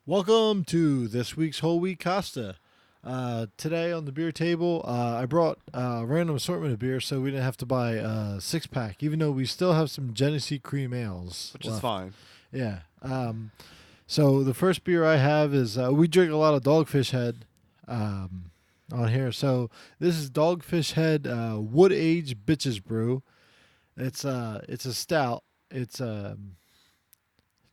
Welcome to this week's Whole Wheat Costa. Today on the beer table, I brought a random assortment of beer so we didn't have to buy a six-pack, even though we still have some Genesee cream ales Which left. is fine. Yeah. So the first beer I have is, we drink a lot of Dogfish Head on here. So this is Dogfish Head Wood Age Bitches Brew. It's a stout.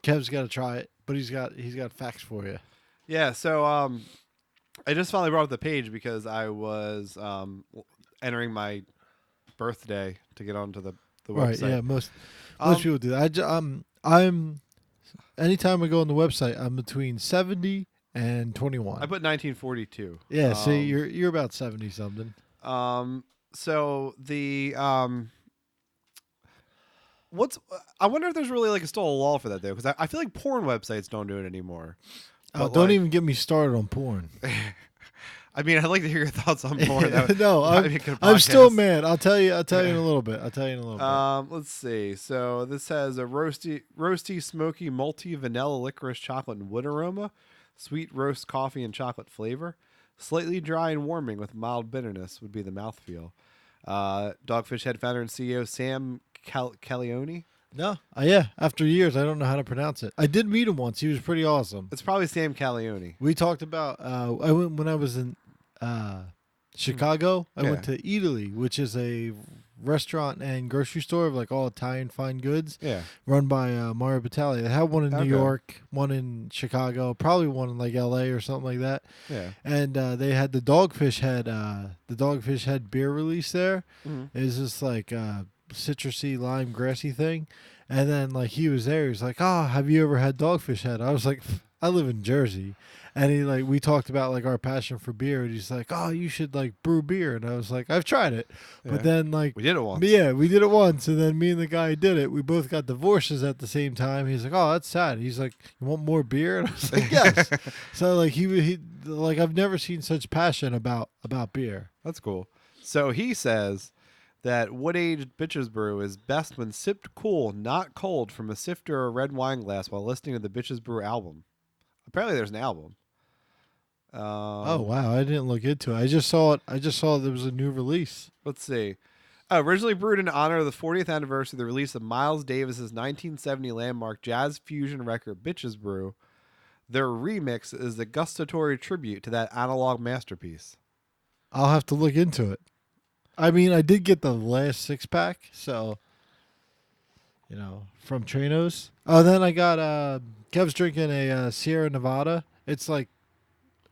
Kev's got to try it, but he's got facts for you. Yeah, so I just finally brought up the page because I was entering my birthday to get onto the Right. website. Yeah. Most people do that. I'm anytime I go on the website, I'm between 70 and 21. I put 1942. Yeah. See, you're about 70 something. So the I wonder if there's really still a law for that though, because I feel like porn websites don't do it anymore. Oh, But, don't even get me started on porn. I mean, I'd like to hear your thoughts on porn. No, I'm still mad. I'll tell you in a little bit. Let's see. So this has a roasty, smoky, malty, vanilla, licorice, chocolate, and wood aroma, sweet roast coffee and chocolate flavor, slightly dry and warming with mild bitterness would be the mouthfeel. Dogfish Head founder and CEO Sam Calione. No. Yeah. After years, I don't know how to pronounce it. I did meet him once. He was pretty awesome. It's probably Sam Calione. We talked about. I went when I was in Chicago. I went to Italy, which is a restaurant and grocery store of all Italian fine goods. Yeah. Run by Mario Batali. They had one in New York, one in Chicago, probably one in LA or something like that. Yeah. And they had the Dogfish Head beer release there. Mm-hmm. It was just citrusy, lime, grassy thing. And then he was there. He was like, "Oh, have you ever had Dogfish Head?" I was like, "I live in Jersey." And he we talked about our passion for beer, and he's like, "Oh, you should brew beer." And I was like, "I've tried it," but then we did it once. Yeah, we did it once, and then me and the guy who did it. We both got divorces at the same time. He's like, "Oh, that's sad." He's like, "You want more beer?" And I was like, "Yes." So he I've never seen such passion about beer. That's cool. So he says that wood-aged Bitches Brew is best when sipped cool, not cold, from a sifter or red wine glass while listening to the Bitches Brew album. Apparently, there's an album. Oh wow, I didn't look into it. I just saw there was a new release. Let's see. Originally brewed in honor of the 40th anniversary of the release of Miles Davis's 1970 landmark jazz fusion record Bitches Brew, their remix is a gustatory tribute to that analog masterpiece. I'll have to look into it. I mean, I did get the last 6-pack, so from Tranos. Oh, then I got Kev's drinking a Sierra Nevada. It's he's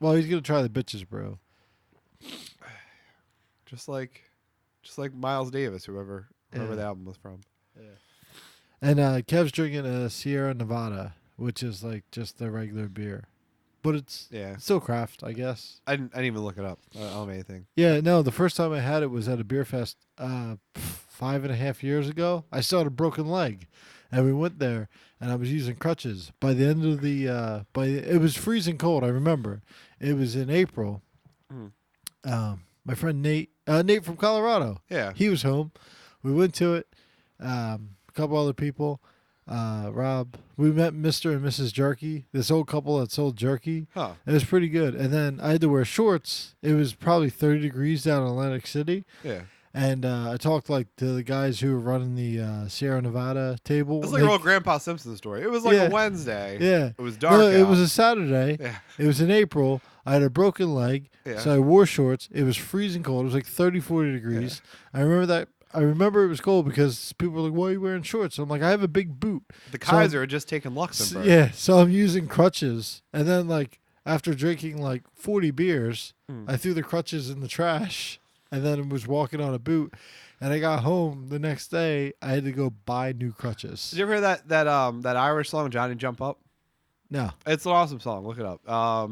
gonna try the Bitches Brew. Just like Miles Davis, whoever the album was from. Yeah. And Kev's drinking a Sierra Nevada, which is just the regular beer. But it's still craft, I guess. I didn't even look it up. I don't know anything. Yeah, no, the first time I had it was at a beer fest 5.5 years ago. I still had a broken leg, and we went there, and I was using crutches. By the end of it was freezing cold, I remember. It was in April. My friend Nate from Colorado. Yeah. He was home. We went to it. A couple other people. Rob. We met Mr. and Mrs. Jerky, this old couple that sold jerky. Huh. It was pretty good. And then I had to wear shorts. It was probably 30 degrees down in Atlantic City. Yeah. And I talked to the guys who were running the Sierra Nevada table. It was like a real Grandpa Simpson story. It was a Wednesday. Yeah. It was dark. No, it out. was a Saturday. Yeah. It was in April. I had a broken leg. Yeah. So I wore shorts. It was freezing cold. It was 30, 40 degrees. Yeah. I remember it was cold because people were like, "Why are you wearing shorts?" I'm like, "I have a big boot." The Kaiser had just taken Luxembourg. Yeah, so I'm using crutches. And then after drinking 40 beers, I threw the crutches in the trash and then was walking on a boot. And I got home the next day. I had to go buy new crutches. Did you ever hear that Irish song, Johnny Jump Up? No. It's an awesome song. Look it up.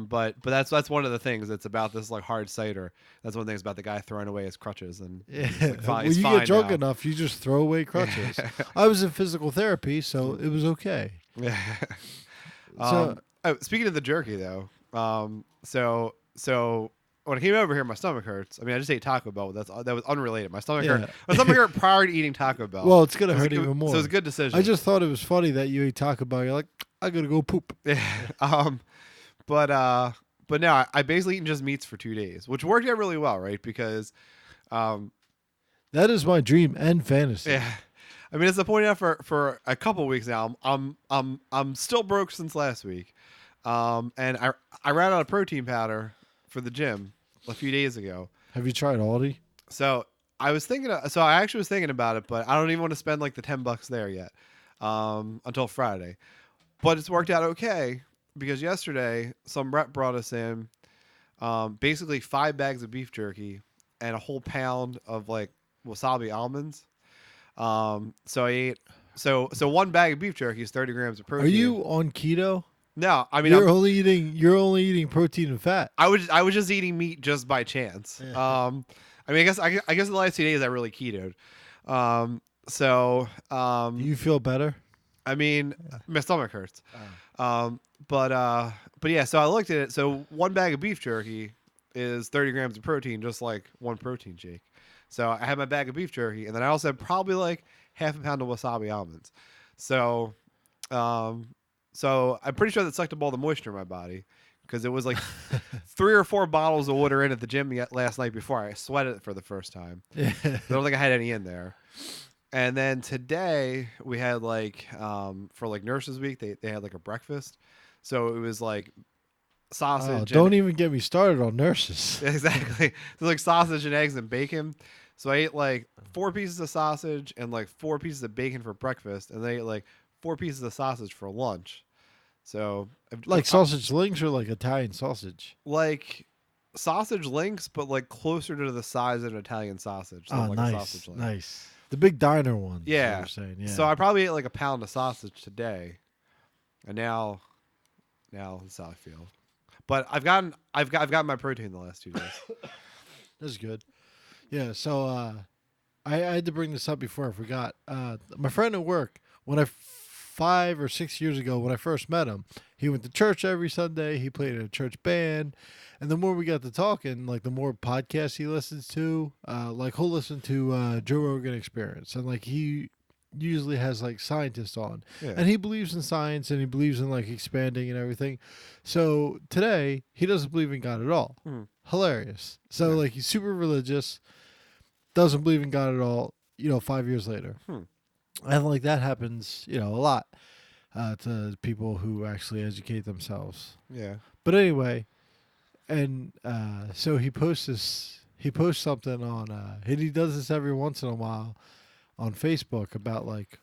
But that's one of the things. It's about this hard cider. That's one of the things about the guy throwing away his crutches and when you get drunk enough, you just throw away crutches. I was in physical therapy, so it was okay. Yeah. Speaking of the jerky though, so when I came over here, my stomach hurts. I mean, I just ate Taco Bell. That was unrelated. My stomach hurt. My stomach hurt prior to eating Taco Bell. Well, it's gonna hurt even more. So it was a good decision. I just thought it was funny that you ate Taco Bell. You're like, I gotta go poop. Yeah. but no, I basically eaten just meats for 2 days, which worked out really well, right? Because um, That is my dream and fantasy. yeah, I mean, it's been pointing out for a couple weeks now. I'm still broke since last week, and I ran out of protein powder for the gym a few days ago. Have you tried Aldi? So so I actually was thinking about it, but I don't even want to spend like the $10 there yet, until Friday. But it's worked out okay because yesterday some rep brought us in, basically 5 bags of beef jerky and a whole pound of like wasabi almonds. So I ate so 1 bag of beef jerky is 30 grams of Are protein. you on keto? No, I mean You're only eating protein and fat. I was just eating meat just by chance. Yeah. I mean, I guess the last 2 days I really ketoed. Um, so Do you feel better? I mean, my stomach hurts. But yeah, so I looked at it. So 1 bag of beef jerky is 30 grams of protein, just like one protein shake. So I had my bag of beef jerky, and then I also had probably like half a pound of wasabi almonds. So, um, so I'm pretty sure that sucked up all the moisture in my body because it was like 3 or 4 bottles of water in at the gym last night before I sweated it for the first time. Yeah. I don't think I had any in there. And then today we had like for like Nurses Week they had like a breakfast, so it was like Oh, sausage. don't even get me started on nurses. Exactly. So like sausage and eggs and bacon. So I ate like 4 pieces of sausage and like 4 pieces of bacon for breakfast, and then I ate like 4 pieces of sausage for lunch. So Like sausage links or like Italian sausage? like sausage links, but like closer to the size of an Italian sausage. So Oh, like a sausage nice, link. nice. The big diner ones. is what Yeah. you're saying. Yeah. So I probably ate like a pound of sausage today, and now that's how I feel. But I've gotten my protein the last 2 days. That's good. Yeah. So I had to bring this up before I forgot. My friend at work, when 5 or 6 years ago, when I first met him, he went to church every Sunday. He played in a church band, and the more we got to talking, like the more podcasts he listens to, like he'll listen to Joe Rogan Experience, and like he usually has like scientists on, Yeah. and he believes in science and he believes in like expanding and everything. So today he doesn't believe in God at all. Mhm. Hilarious. So Yeah. like he's super religious, doesn't believe in God at all. 5 years later, Hmm. and like that happens, a lot to people who actually educate themselves. Yeah. But anyway, and so he posts this. He posts something on, and he does this every once in a while on Facebook about like,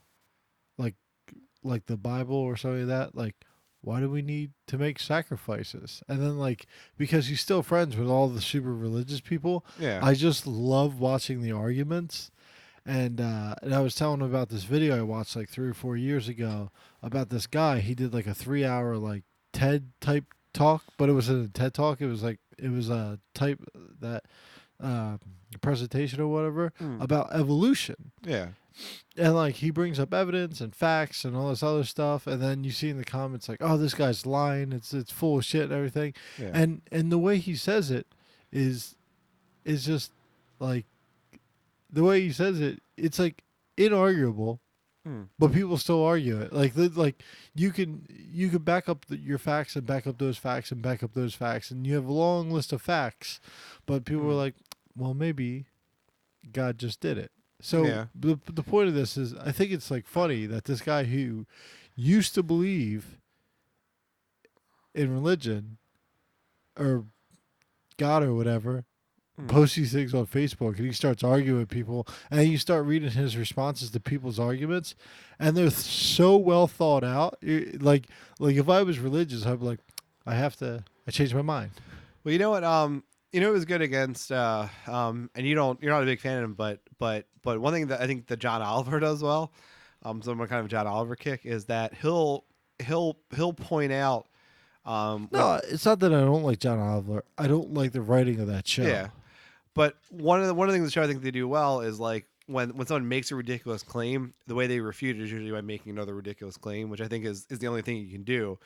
like the Bible or something like that. Like, why do we need to make sacrifices? And then because he's still friends with all the super religious people, Yeah. I just love watching the arguments. And I was telling him about this video I watched like 3 or 4 years ago about this guy. He did like a 3 hour like TED type talk, but it wasn't a TED talk. It was a type that presentation or whatever Mm. about evolution. Yeah. And like he brings up evidence and facts and all this other stuff, and then you see in the comments like, "Oh, this guy's lying. It's full of shit and everything." Yeah. And the way he says it is just like the way he says it. It's like inarguable, Mm. but people still argue it. Like you can back up your facts and back up those facts and back up those facts, and you have a long list of facts, but people are like, "Well, maybe God just did it." So Yeah. the point of this is, I think it's like funny that this guy who used to believe in religion or God or whatever Mm. posts these things on Facebook, and he starts arguing with people, and you start reading his responses to people's arguments, and they're so well thought out. Like if I was religious, I'd be like, I changed my mind. Well, you know what? It was good against. And you're not a big fan of him, but one thing that I think that John Oliver does well, so I'm kind of a John Oliver kick, is that he'll point out. No, it's not that I don't like John Oliver. I don't like the writing of that show. Yeah. But one of the things the show I think they do well is like when someone makes a ridiculous claim, the way they refute it is usually by making another ridiculous claim, which I think is the only thing you can do.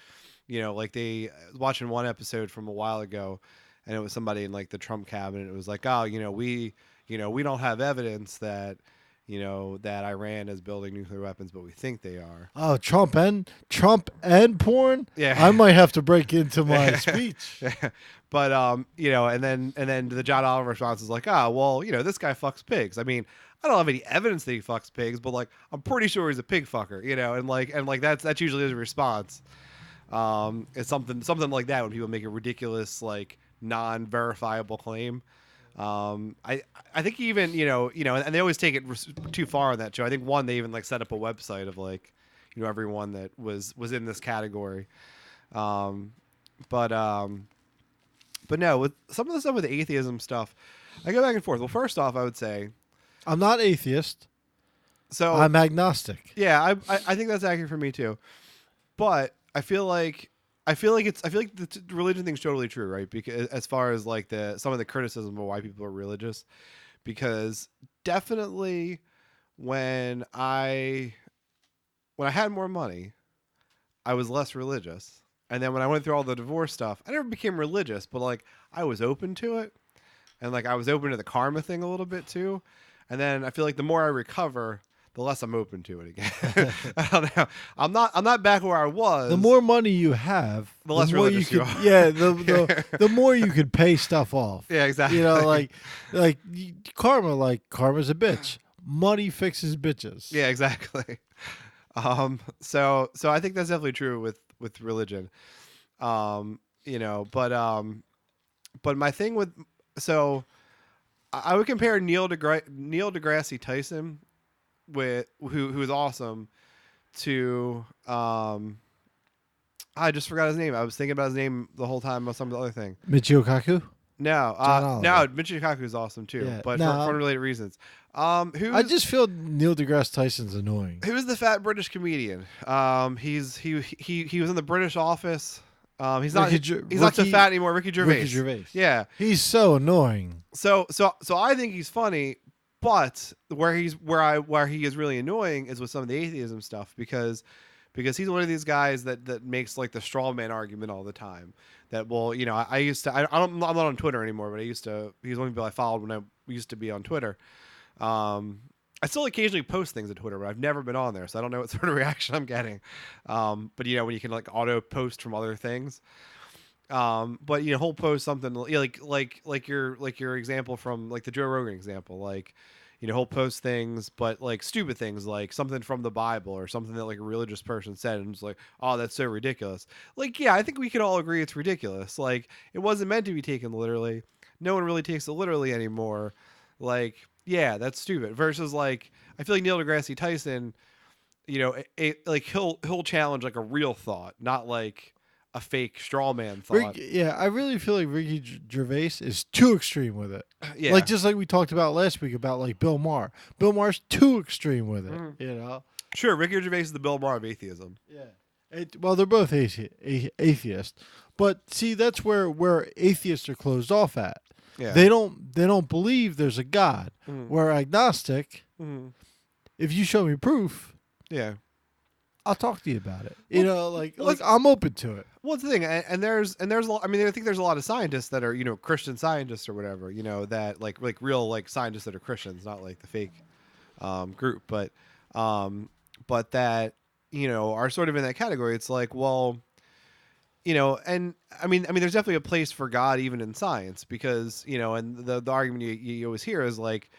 Like they watching one episode from a while ago, and it was somebody in like the Trump cabinet. It was like, oh, we don't have evidence that that Iran is building nuclear weapons, but we think they are. Oh, Trump and porn. Yeah. I might have to break into my speech. But and then the John Oliver response is like, well, this guy fucks pigs. I mean, I don't have any evidence that he fucks pigs, but like, I'm pretty sure he's a pig fucker, and that's usually his response. It's something like that when people make a ridiculous, like, non-verifiable claim. I think even and they always take it too far on that show. I think they even like set up a website of like everyone that was in this category. But no, with some of the stuff with the atheism stuff, I go back and forth. Well, first off, I would say, I'm not atheist. so I'm agnostic. yeah, I think that's accurate for me too. But I feel like the religion thing's totally true, right? Because as far as like some of the criticism of why people are religious, because definitely when I had more money, I was less religious. And then when I went through all the divorce stuff, I never became religious, but like I was open to it. And like I was open to the karma thing a little bit too. And then I feel like the more I recover, the less I'm open to it again. I don't know. I'm not back where I was. The more money you have, The less more religious you could, are. yeah, the more you could pay stuff off. Yeah, exactly. Karma's a bitch. Money fixes bitches. Yeah, exactly. So I think that's definitely true with religion. But my thing with I would compare Neil deGrasse Tyson with who is awesome to I just forgot his name. I was thinking about his name the whole time about some other thing. Michio Kaku? No, Michio Kaku is awesome too, Yeah, but no. for unrelated reasons. I just feel Neil deGrasse Tyson's annoying. Who's the fat British comedian? He was in the British Office. He's not so fat anymore. Ricky Gervais. Ricky Gervais. Yeah. He's so annoying. So I think he's funny, but where he is really annoying is with some of the atheism stuff because he's one of these guys that makes like the straw man argument all the time. That I'm not on Twitter anymore, but he's one of the people I followed when I used to be on Twitter. I still occasionally post things on Twitter, but I've never been on there, so I don't know what sort of reaction I'm getting. But when you can like auto post from other things, but he'll post something like your example from like the Joe Rogan example, like he'll post things, but like stupid things, like something from the Bible or something that like a religious person said, and it's like, oh, that's so ridiculous. Like, yeah, I think we could all agree it's ridiculous. Like, it wasn't meant to be taken literally. No one really takes it literally anymore. Like, yeah, that's stupid. Versus like, I feel like Neil deGrasse Tyson, like he'll challenge like a real thought, not like a fake straw man thought. I really feel like Ricky Gervais is too extreme with it. Yeah. Like just like we talked about last week about like Bill Maher. Bill Maher's too extreme with it. Sure, Ricky Gervais is the Bill Maher of atheism. Yeah. Well, they're both atheists, but see, that's where atheists are closed off at. Yeah. They don't believe there's a God. Mm-hmm. Where agnostic, Mm-hmm. if you show me proof, Yeah. I'll talk to you about it. Well, I'm open to it. Well, it's the thing, and there's a lot. I mean, I think there's a lot of scientists that are Christian scientists or whatever, that like real like scientists that are Christians, not like the fake group, but that are sort of in that category. It's like, well, and I mean, there's definitely a place for God even in science because and the argument you always hear is like,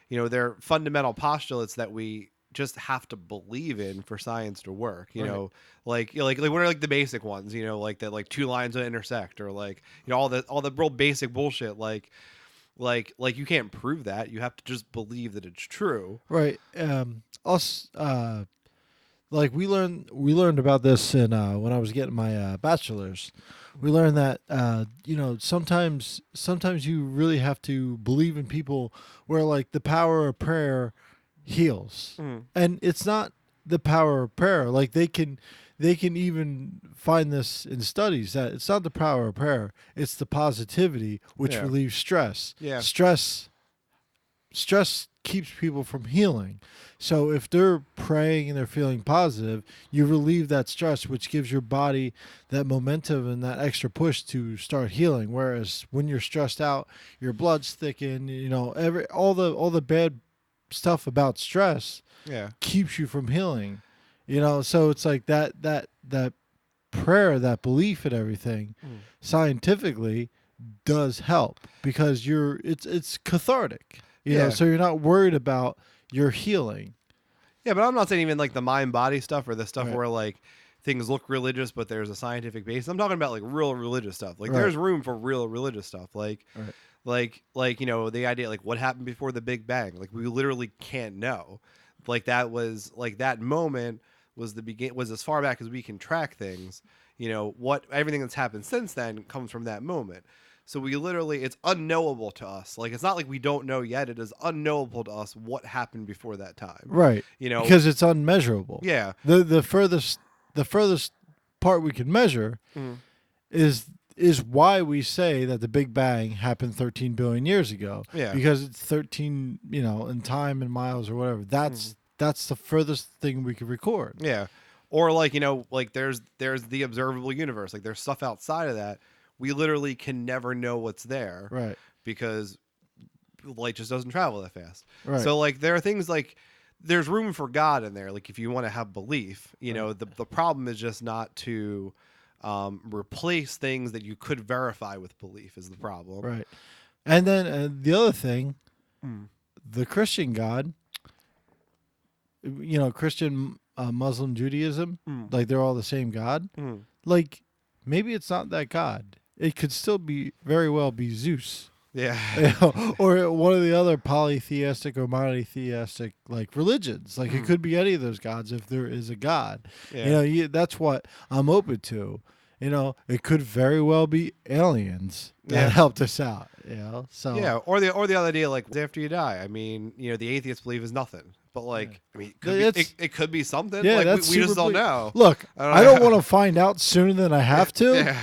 they're fundamental postulates that we just have to believe in for science to work, Right. like what are like the basic ones, like that, like two lines that intersect, or like all the real basic bullshit, like you can't prove that, you have to just believe that it's true. Right. Us. Like we learned about this in when I was getting my bachelor's. We learned that sometimes you really have to believe in people where like the power of prayer heals. And it's not the power of prayer. Like they can even find this in studies that it's not the power of prayer, it's the positivity which Yeah. relieves stress. Yeah. Stress keeps people from healing. So if they're praying and they're feeling positive, you relieve that stress, which gives your body that momentum and that extra push to start healing. Whereas when you're stressed out, your blood's thickened, all the bad stuff about stress Yeah. keeps you from healing. So it's like that prayer, that belief and everything, Mm. scientifically does help because it's cathartic. Yeah. So you're not worried about your healing. Yeah, but I'm not saying even like the mind body stuff or the stuff Right. where like things look religious but there's a scientific base. I'm talking about like real religious stuff. Like Right. there's room for real religious stuff. Like Right. the idea like what happened before the Big Bang. Like we literally can't know. Like that was like that moment was was as far back as we can track things. What everything that's happened since then comes from that moment. So we literally, it's unknowable to us. Like it's not like we don't know yet. It is unknowable to us what happened before that time. Right. Because it's unmeasurable. Yeah. The furthest part we can measure Mhm. is why we say that the Big Bang happened 13 billion years ago. Yeah. Because it's 13, in time and miles or whatever. That's the furthest thing we could record. Yeah. Or like, like there's the observable universe. Like there's stuff outside of that. We literally can never know what's there. Right. Because light just doesn't travel that fast. Right. So like there are things like there's room for God in there. Like if you want to have belief, the problem is just not to replace things that you could verify with belief is the problem. Right. And then the other thing, Mm. the Christian God, Christian, Muslim, Judaism, Mm. like they're all the same God. Mm. Like maybe it's not that God. It could still very well be Zeus. Yeah. Or one of the other polytheistic or monotheistic like religions. Like it could be any of those gods if there is a God. Yeah. That's what I'm open to. It could very well be aliens that Yeah. helped us out. So Yeah, or the other idea like after you die. I mean, the atheists believe is nothing, but like I mean, it could be something. Yeah, like that's we just super don't bleak. know. Look, I don't want to find out sooner than I have to. Yeah,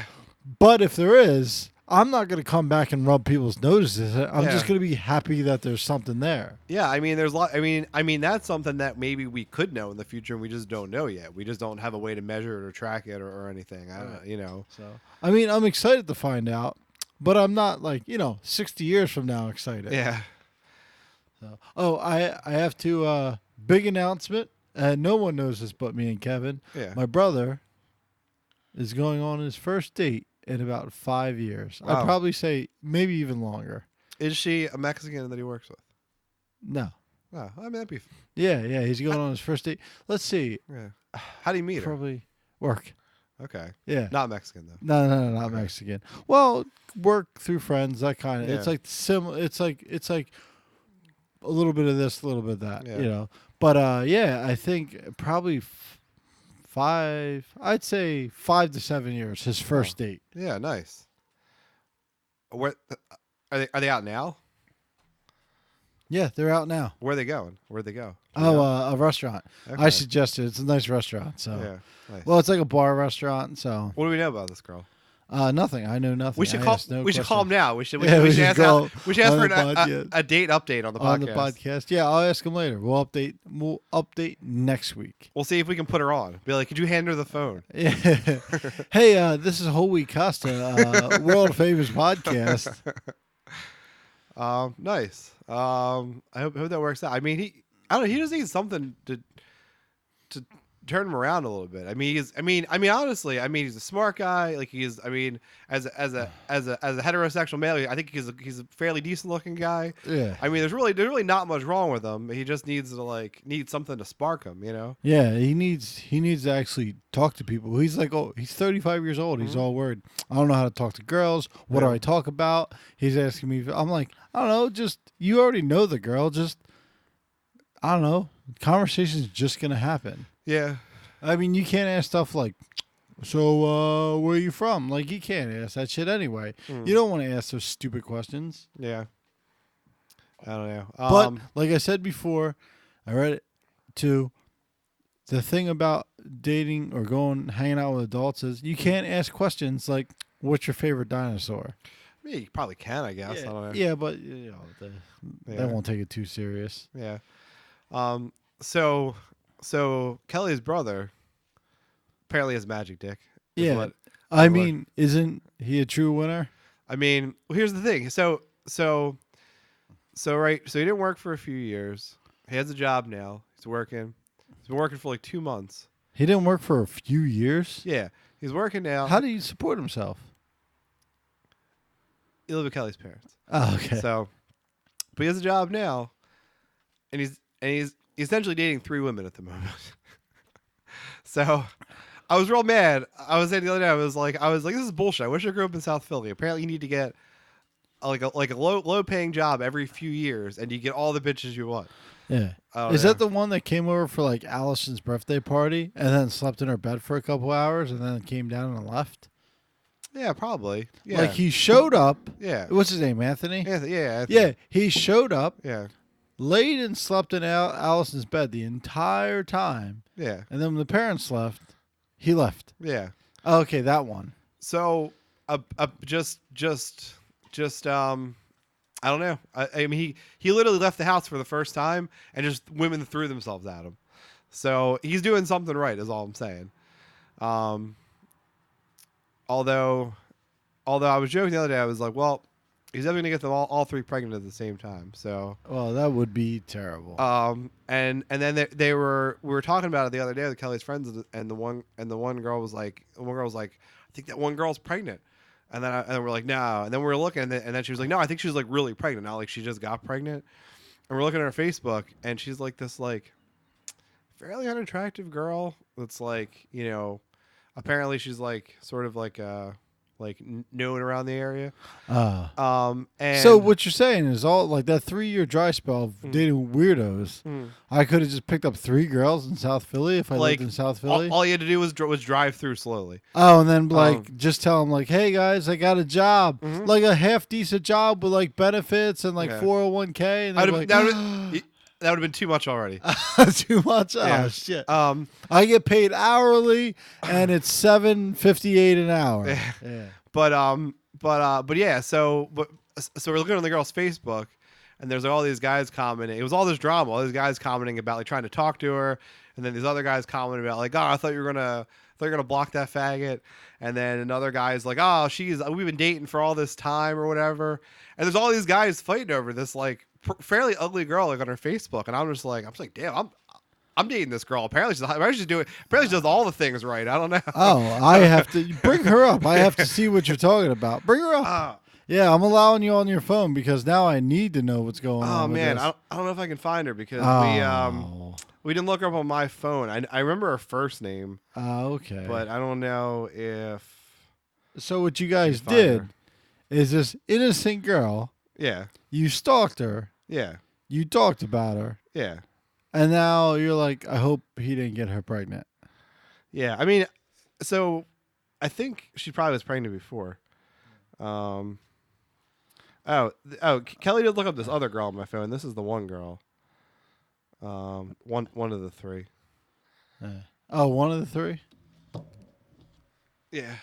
But if there is, I'm not going to come back and rub people's noses. I'm Yeah. just going to be happy that there's something there. yeah. I mean, there's a lot. I mean, that's something that maybe we could know in the future, and we just don't know yet. We just don't have a way to measure it or track it or anything. I don't. So, I mean, I'm excited to find out, but I'm not like 60 years from now excited. Yeah. So, I have to big announcement, and no one knows this but me and Kevin. Yeah. My brother is going on his first date in about 5 years. Wow. I'd probably say maybe even longer. Is she a Mexican that he works with? No. Oh, I mean that'd be. Yeah, he's going on his first date. Let's see. Yeah. How do you meet her? Probably work. Okay. Yeah. Not Mexican though. No, not Mexican. Well, work through friends, that kind of. Yeah. It's like it's like a little bit of this, a little bit of that, Yeah. But I think probably 5. I'd say 5 to 7 years. His first date. Yeah. Nice. Where are they out now? Yeah, they're out now. Where are they going? Where'd they go? A restaurant. Okay. I suggested it's a nice restaurant. So, Yeah. Nice. well, it's like a bar restaurant. So, What do we know about this girl? nothing. I know nothing. We should I call. asked no we should call him questions. now. We should. Yeah, we should should ask. call We should ask on for the podcast. a date update on the podcast. On the podcast. Yeah, I'll ask him later. We'll update next week. We'll see if we can put her on. Be like, could you hand her the phone? Yeah. Hey, this is Whole Wheat Costa, world famous podcast. Nice. I hope that works out. I mean, I don't know. He just needs something to turn him around a little bit. I mean, honestly, he's a smart guy. Like he is. I mean, as a heterosexual male, I think he's a fairly decent looking guy. Yeah. I mean, there's really not much wrong with him. He just needs something to spark him. Yeah, he needs to actually talk to people. He's like, he's 35 years old. He's all worried. I don't know how to talk to girls. What do I talk about? He's asking me. I'm like, I don't know. Just you already know the girl. Just I don't know. Conversation's just gonna happen. Yeah. I mean, you can't ask stuff like, so where are you from? Like, you can't ask that shit anyway. You don't want to ask those stupid questions. Yeah. I don't know. But like I said before, I read it too. The thing about dating or hanging out with adults is you can't ask questions like, "What's your favorite dinosaur?" yeah, you probably can, I guess. I don't know. Yeah, but they won't take it too serious. Yeah. So Kelly's brother apparently has magic dick. Yeah. I mean, isn't he a true winner? I mean, well, here's the thing. So he didn't work for a few years. He has a job now. He's working. He's been working for like 2 months. He didn't work for a few years. Yeah, he's working now. How do you support himself? He lives with Kelly's parents. Oh, okay. So, but he has a job now, and he's essentially dating 3 women at the moment. So, I was real mad. I was saying the other day, I was like, this is bullshit. I wish I grew up in South Philly. Apparently, you need to get like a low paying job every few years, and you get all the bitches you want. Yeah. Oh, Is yeah. that the one that came over for like Allison's birthday party and then slept in her bed for a couple hours and then came down and left? Yeah, probably. Yeah. Like he showed up. Yeah. What's his name? Anthony? Yeah. Yeah. He showed up, Yeah. laid and slept in Allison's bed the entire time. Yeah. And then when the parents left, he left. Yeah. Okay, that one. So, just I don't know. I mean, he literally left the house for the first time, and just women threw themselves at him. So he's doing something right, is all I'm saying. Although I was joking the other day, I was like, well, he's definitely gonna get them all 3 pregnant at the same time. So, Well, that would be terrible. and then we were talking about it the other day with Kelly's friends, and the one girl was like, I think that one girl's pregnant. And then we're like, no. And then we were looking, and then she was like, no, I think she's like really pregnant. Not like she just got pregnant. And we're looking at her Facebook, and she's like this like fairly unattractive girl that's like, apparently she's like sort of like known around the area. And So what you're saying is all like that 3-year dry spell of dating weirdos. I could have just picked up 3 girls in South Philly if I like lived in South Philly. all you had to do was drive through slowly. Oh, and then like just tell them like, "Hey guys, I got a job, like a half decent job with like benefits and like Yeah. 401k." And they're like, That would have been too much already. "Too much." Yeah. Oh shit! Um, I get paid hourly, and it's $7.58 an hour. Yeah. but yeah. So we're looking on the girl's Facebook, and there's all these guys commenting. It was all this drama. All these guys commenting about like trying to talk to her, and then these other guys commenting about like, oh, I thought you were gonna block that faggot. And then another guy's like, oh, we've been dating for all this time or whatever. And there's all these guys fighting over this like fairly ugly girl like on her Facebook, and I'm just like, damn, I'm dating this girl. Apparently she does all the things right. I don't know. Oh, I have to bring her up. I have to see what you're talking about. Bring her up. Yeah, I'm allowing you on your phone because now I need to know what's going on. Oh man, with this. I don't know if I can find her because Oh. we didn't look her up on my phone. I remember her first name, Okay. but I don't know if So what you guys find did her. is this innocent girl. Yeah, You stalked her. yeah, You talked about her. yeah, And now you're like, I hope he didn't get her pregnant. yeah. I mean, so I think she probably was pregnant before. Kelly did look up this other girl on my phone. This is the one girl. One of the 3. Oh, one of the 3? Yeah.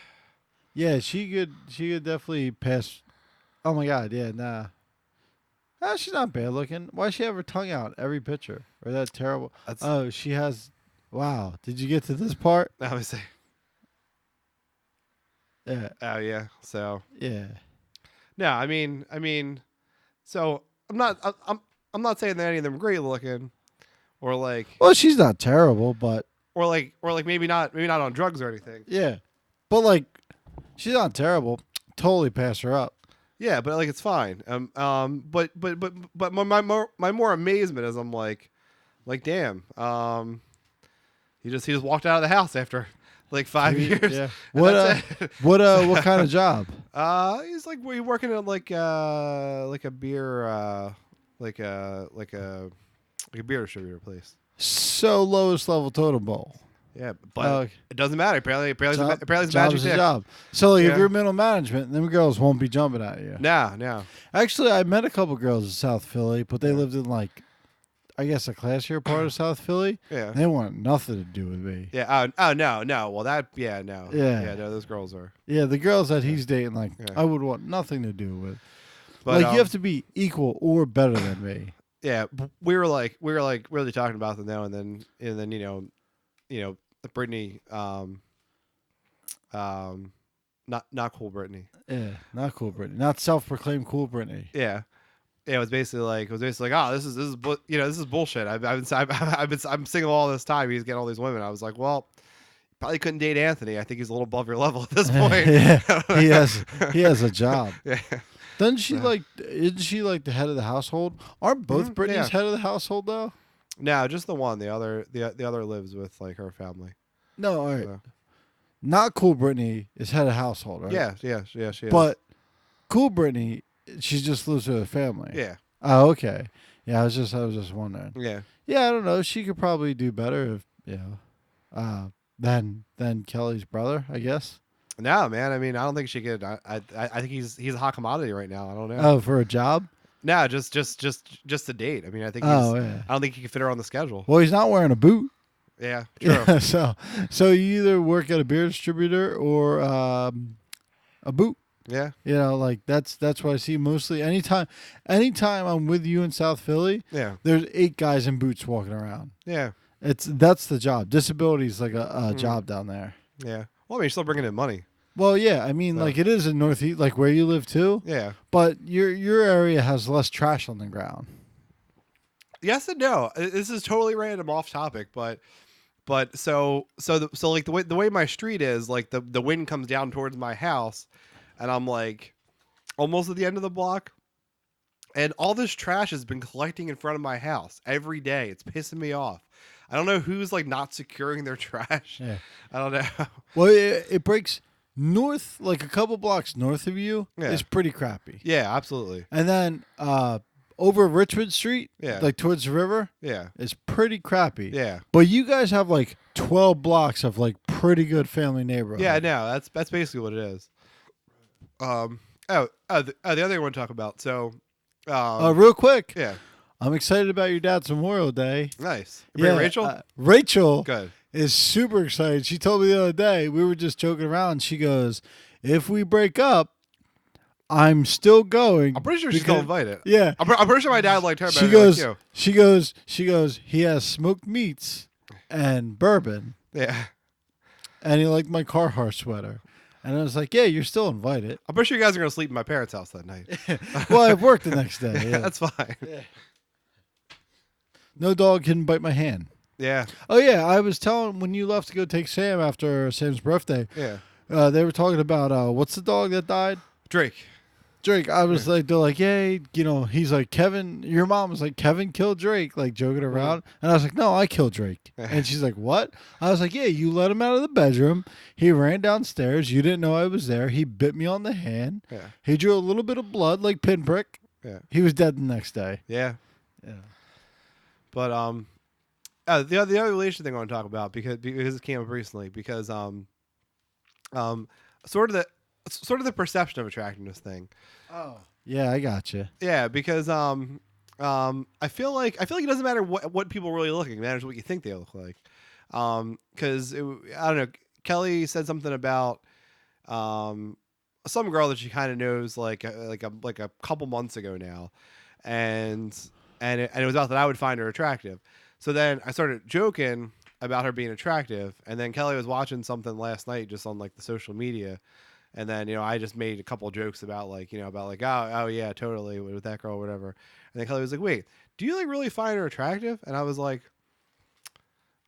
Yeah, she could definitely pass. Oh my god, yeah, nah. She's not bad looking. Why does she have her tongue out every picture? Or that terrible? Oh, she has. Wow, did you get to this part? Let me see. Yeah. Oh yeah. So Yeah. no, I mean, so I'm not saying that any of them are great looking, or like, Well, she's not terrible, but or like maybe not on drugs or anything. yeah, but like, she's not terrible. Totally pass her up. Yeah, but like it's fine. But my more amazement is I'm like damn. He just walked out of the house after like 5 years. Yeah. And What that's it. what kind of job? He's like working at like a beer like a beer distributor place. So lowest level totem pole. Yeah, but it doesn't matter. Apparently it's Job magic is a dick. job. So like, Yeah. if you're middle management, them girls won't be jumping at you. No. Actually, I met a couple girls in South Philly, but they lived in like, I guess, a classier part of South Philly. Yeah. They want nothing to do with me. Yeah. Oh no. Well, no. Yeah. Yeah. No, those girls are. Yeah, the girls that he's dating, like, Yeah. I would want nothing to do with. But Like, you have to be equal or better than me. Yeah, we were like really talking about them now, and then Brittany, not cool Brittany. Yeah, not cool Brittany. Not self-proclaimed cool Brittany. Yeah, Yeah, it was basically like, oh, this is bullshit. I'm single all this time. He's getting all these women. I was like, well, probably couldn't date Anthony. I think he's a little above your level at this point. Yeah, he has a job. Yeah. Doesn't she isn't she like the head of the household? Aren't both Brittany's Yeah. head of the household though? No, just the one. The other lives with like her family. No, all right. So. Not Cool Brittany is head of household, right? Yeah, she is. But Cool Brittany, she just lives with her family. Yeah. Oh, okay. Yeah, I was just wondering. Yeah. Yeah, I don't know. She could probably do better if than Kelly's brother, I guess. No, man. I mean, I don't think she could. I think he's a hot commodity right now. I don't know. Oh, for a job? No, just a date. I mean, I think. Yeah. I don't think he could fit her on the schedule. Well, he's not wearing a boot. Yeah, true. Yeah, so you either work at a beer distributor or a boot. Yeah. You know, like that's what I see mostly. Anytime I'm with you in South Philly, Yeah. there's 8 guys in boots walking around. Yeah. That's the job. Disability is like a job down there. Yeah. Well, I mean, you're still bringing in money. Well, yeah, I mean, like it is in Northeast, like where you live too. Yeah. But your area has less trash on the ground. Yes and no. This is totally random, off topic, but like the way my street is, like the wind comes down towards my house, and I'm like almost at the end of the block, and all this trash has been collecting in front of my house every day. It's pissing me off. I don't know who's like not securing their trash. Yeah. I don't know. Well, it breaks north, like a couple blocks north of you, Yeah. is pretty crappy. Yeah, absolutely. And then over Richmond Street, Yeah. like towards the river, Yeah. is pretty crappy. Yeah. But you guys have like 12 blocks of like pretty good family neighborhood. Yeah, no, that's basically what it is. The other thing I want to talk about. So, real quick, yeah, I'm excited about your dad's Memorial Day. nice. You bring Rachel? Rachel Good. is super excited. She told me the other day, we were just joking around. She goes, if we break up, I'm still going. I'm pretty sure she's still invited. Yeah. I'm pretty sure my dad liked her better She than goes, he has smoked meats and bourbon, Yeah. and he liked my Carhartt sweater. And I was like, yeah, you're still invited. I'm pretty sure you guys are going to sleep in my parents' house that night. Well, I have work the next day. Yeah. That's fine. Yeah. No dog can bite my hand. Yeah. Oh, yeah. I was telling when you left to go take Sam after Sam's birthday, Yeah. they were talking about what's the dog that died? Drake. Drake. I was like, they're like, yeah, he's like, Kevin, your mom was like, Kevin killed Drake, like joking around. And I was like, no, I killed Drake. And she's like, what? I was like, yeah, you let him out of the bedroom. He ran downstairs. You didn't know I was there. He bit me on the hand. Yeah. He drew a little bit of blood, like pinprick. Yeah. He was dead the next day. Yeah. Yeah. But the other relation thing I want to talk about because it came up recently because sort of the perception of attractiveness thing. Oh. Yeah, I got you. Yeah, because I feel like it doesn't matter what people are really looking. It matters what you think they look like. Because I don't know. Kelly said something about some girl that she kind of knows like a couple months ago now, and it was about that I would find her attractive. So then I started joking about her being attractive, and then Kelly was watching something last night just on like the social media. And then, I just made a couple jokes about like, oh yeah, totally with that girl or whatever. And then Kelly was like, wait, do you like really find her attractive? And I was like,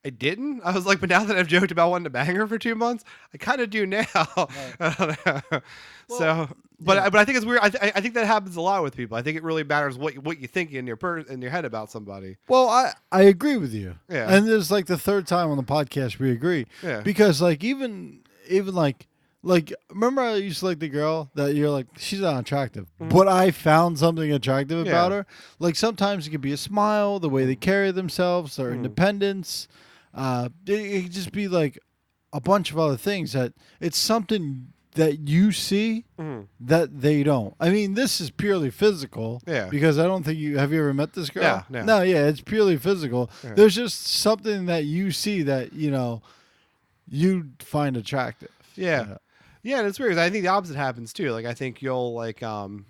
I didn't. I was like, but now that I've joked about wanting to bang her for 2 months, I kind of do now. Right. So, but I think it's weird. I think that happens a lot with people. I think it really matters what you think in your head about somebody. Well, I agree with you. Yeah. And this is like the third time on the podcast we agree. Yeah. Because like even like, remember I used to like the girl that you're like, she's not attractive, but I found something attractive about her. Like sometimes it could be a smile, the way they carry themselves, their independence. It could just be like a bunch of other things that it's something that you see that they don't. I mean, this is purely physical. Yeah. Because I don't think have you ever met this girl? Yeah, no. No, yeah, it's purely physical. Yeah. There's just something that you see that, you find attractive. Yeah. Yeah, and it's weird 'cause I think the opposite happens too. Like I think you'll like so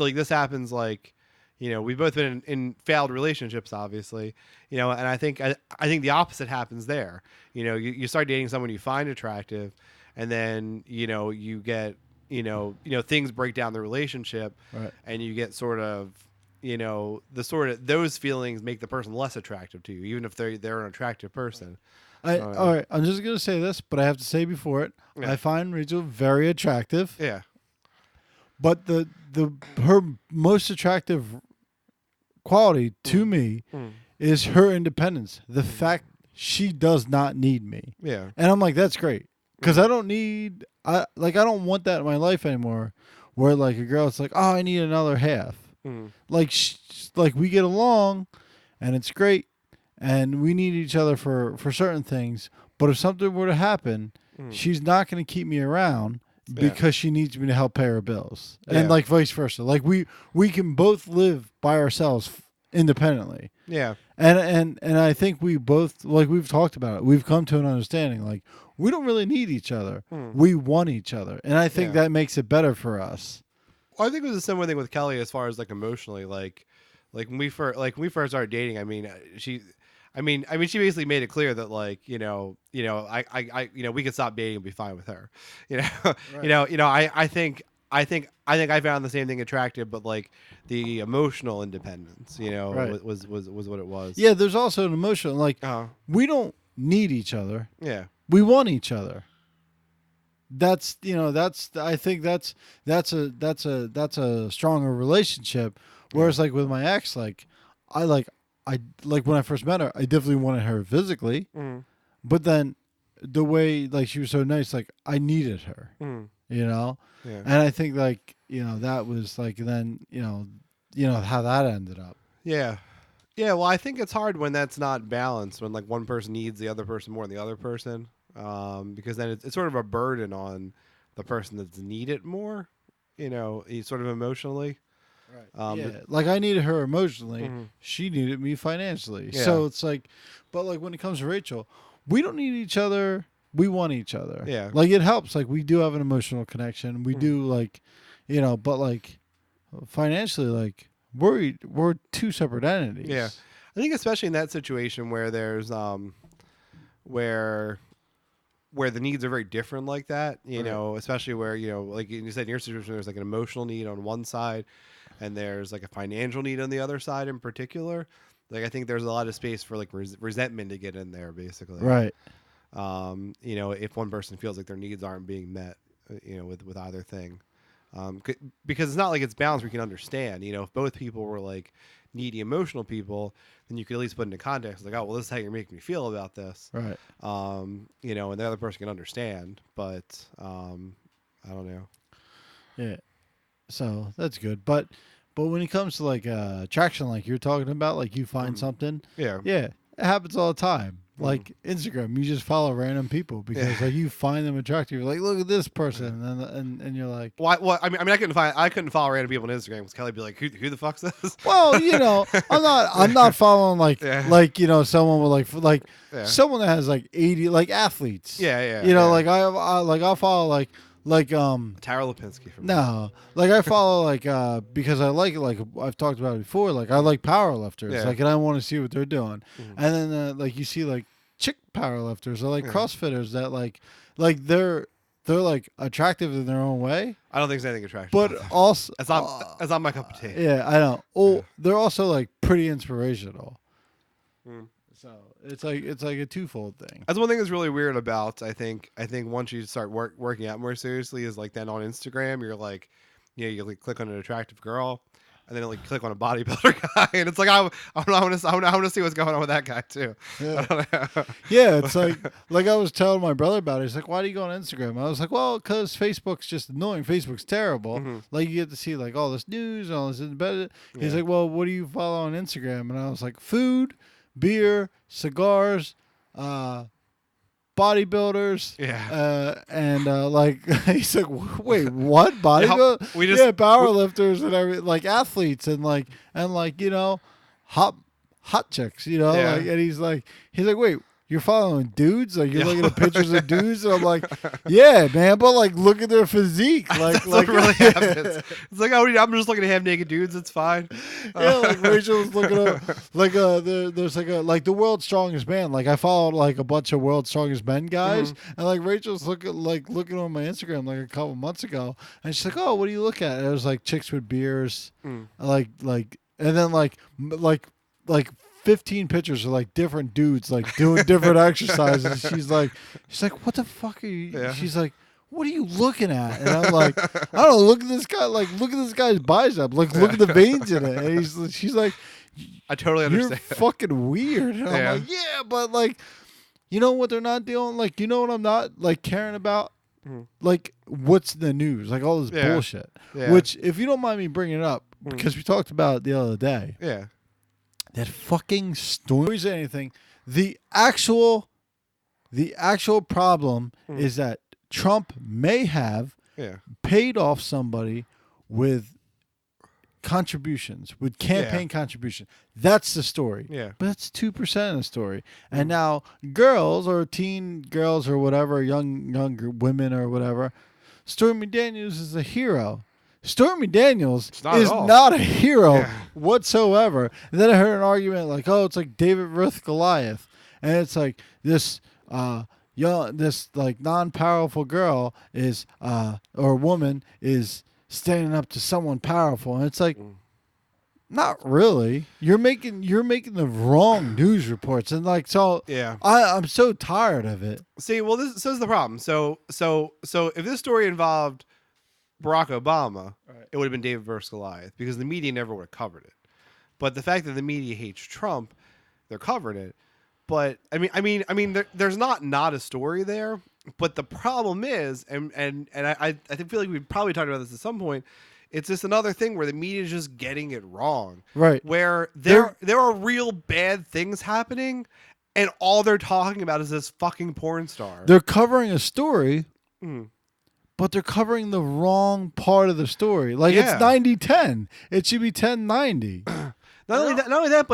like this happens like we've both been in failed relationships obviously, and I think the opposite happens there. You start dating someone you find attractive, and then you get things break down the relationship, Right. and you get sort of the sort of those feelings make the person less attractive to you, even if they're an attractive person. All right, I'm just gonna say this, but I have to say before it, Yeah. I find Rachel very attractive. Yeah. But the her most attractive quality to me Mm. is her independence. The fact she does not need me, Yeah. and I'm like, that's great because I don't want that in my life anymore. Where like a girl, it's like, oh, I need another half. Mm. Like like we get along, and it's great, and we need each other for certain things. But if something were to happen, she's not going to keep me around because she needs me to help pay her bills, and Yeah. like vice versa. Like we can both live by ourselves independently. Yeah. And I think we both, like we've talked about it, we've come to an understanding like we don't really need each other. We want each other, and I think Yeah. that makes it better for us. Well, I think it was a similar thing with Kelly as far as like emotionally, like when we first started dating. I mean, she basically made it clear that like we could stop dating and be fine with her. Right. I found the same thing attractive, but like the emotional independence, Right. was what it was. Yeah, there's also an emotional like we don't need each other. Yeah. We want each other. I think that's a stronger relationship. Whereas like with my ex, I like when I first met her, I definitely wanted her physically, Mm. but then the way like she was so nice, like I needed her, Mm. Yeah. Yeah. And I think like that was like then how that ended up. Yeah. Yeah, well, I think it's hard when that's not balanced, when like one person needs the other person more than the other person, because then it's sort of a burden on the person that's needed more, sort of emotionally. Right. Yeah. Like I needed her emotionally. Mhm. She needed me financially. Yeah. So it's like, but like when it comes to Rachel, we don't need each other. We want each other. Yeah. Like it helps. Like we do have an emotional connection. We do like, but like financially, like we're two separate entities. Yeah. I think especially in that situation where there's where the needs are very different like that, especially where, like you said in your situation, there's like an emotional need on one side and there's like a financial need on the other side in particular. Like I think there's a lot of space for like resentment to get in there basically. Right. If one person feels like their needs aren't being met, with either thing. Because it's not like it's balanced. We can understand, if both people were like needy, emotional people, then you could at least put into context, like, oh, well, this is how you're making me feel about this, Right. And the other person can understand, but I don't know. Yeah. So that's good, but when it comes to like attraction, like you're talking about, like you find something, Yeah. it happens all the time. Like Instagram, you just follow random people because like you find them attractive. You're like, look at this person, and you're like, Well, I mean, I couldn't follow random people on Instagram because Kelly'd be like, who the fuck's this? well, I'm not following like someone with like Yeah. someone that has like 80 like athletes. Yeah. Yeah. Like I'll follow like Tara Lipinski from no, like I follow like because I like it, like I've talked about it before, like I like power lifters, Yeah. like, and I want to see what they're doing, and then like you see like chick power lifters or like CrossFitters that like they're like attractive in their own way, I don't think there's anything attractive, but about that. also That's not my cup of tea. yeah, I know. Oh, they're also like pretty inspirational. So it's like a twofold thing. That's one thing that's really weird about I think once you start working out more seriously is like then on Instagram you're like, you like click on an attractive girl, and then like click on a bodybuilder guy, and it's like I want to see what's going on with that guy too. Yeah. I don't know. Yeah, it's like I was telling my brother about it. He's like, "Why do you go on Instagram?" I was like, "Well, because Facebook's just annoying. Facebook's terrible. Like you get to see like all this news, all this embedded." He's Yeah. like, "Well, what do you follow on Instagram?" And I was like, "Food, beer, cigars, bodybuilders." Yeah. And like he's like, "Wait, what? Bodybuilders? we just- powerlifters and everything, like athletes and like hot chicks, Yeah. like." And he's like, "Wait, you're following dudes? Like you're looking at pictures of dudes?" And I'm like, "Yeah, man, but like look at their physique, like That's what really happens. It's like, I'm just looking at half naked dudes. It's fine. yeah, like Rachel was looking up, like there's like the world's strongest man. Like I followed like a bunch of world's strongest men guys, and like Rachel's looking on my Instagram like a couple months ago, and she's like, "Oh, what do you look at?" And it was like chicks with beers, like and then like 15 pictures of like different dudes like doing different exercises. She's like, what the fuck are you? Yeah. She's like, what are you looking at? And I'm like, I don't know. Look at this guy. Like, look at this guy's bicep. Like, look at the veins in it. And she's like, I totally you're understand. fucking weird. And Yeah. I'm like, yeah, but like, you know what they're not doing? Like, you know what I'm not like caring about? Like, what's in the news? Like all this Yeah. bullshit. Yeah. Which, if you don't mind me bringing it up, because we talked about it the other day. Yeah. That fucking stories anything. The actual problem is that Trump may have Yeah. paid off somebody with contributions, with campaign contribution. That's the story. Yeah. But that's 2% of the story. And now girls or teen girls or whatever, younger women or whatever, Stormy Daniels is a hero. Stormy Daniels is not a hero whatsoever. And then I heard an argument like, oh, it's like David versus Goliath. And it's like this this like non-powerful girl is or woman is standing up to someone powerful. And it's like, not really. You're making the wrong news reports. And like, so Yeah. I'm so tired of it. See, well, this is the problem. So if this story involved Barack Obama, it would have been David versus Goliath because the media never would have covered it. But the fact that the media hates Trump, they're covering it. But I mean, there's not a story there. But the problem is, and I feel like we've probably talked about this at some point. It's just another thing where the media is just getting it wrong. Right. Where there are real bad things happening, and all they're talking about is this fucking porn star. They're covering a story, but they're covering the wrong part of the story. Like it's 90-10. It should be 10-90. Not only that,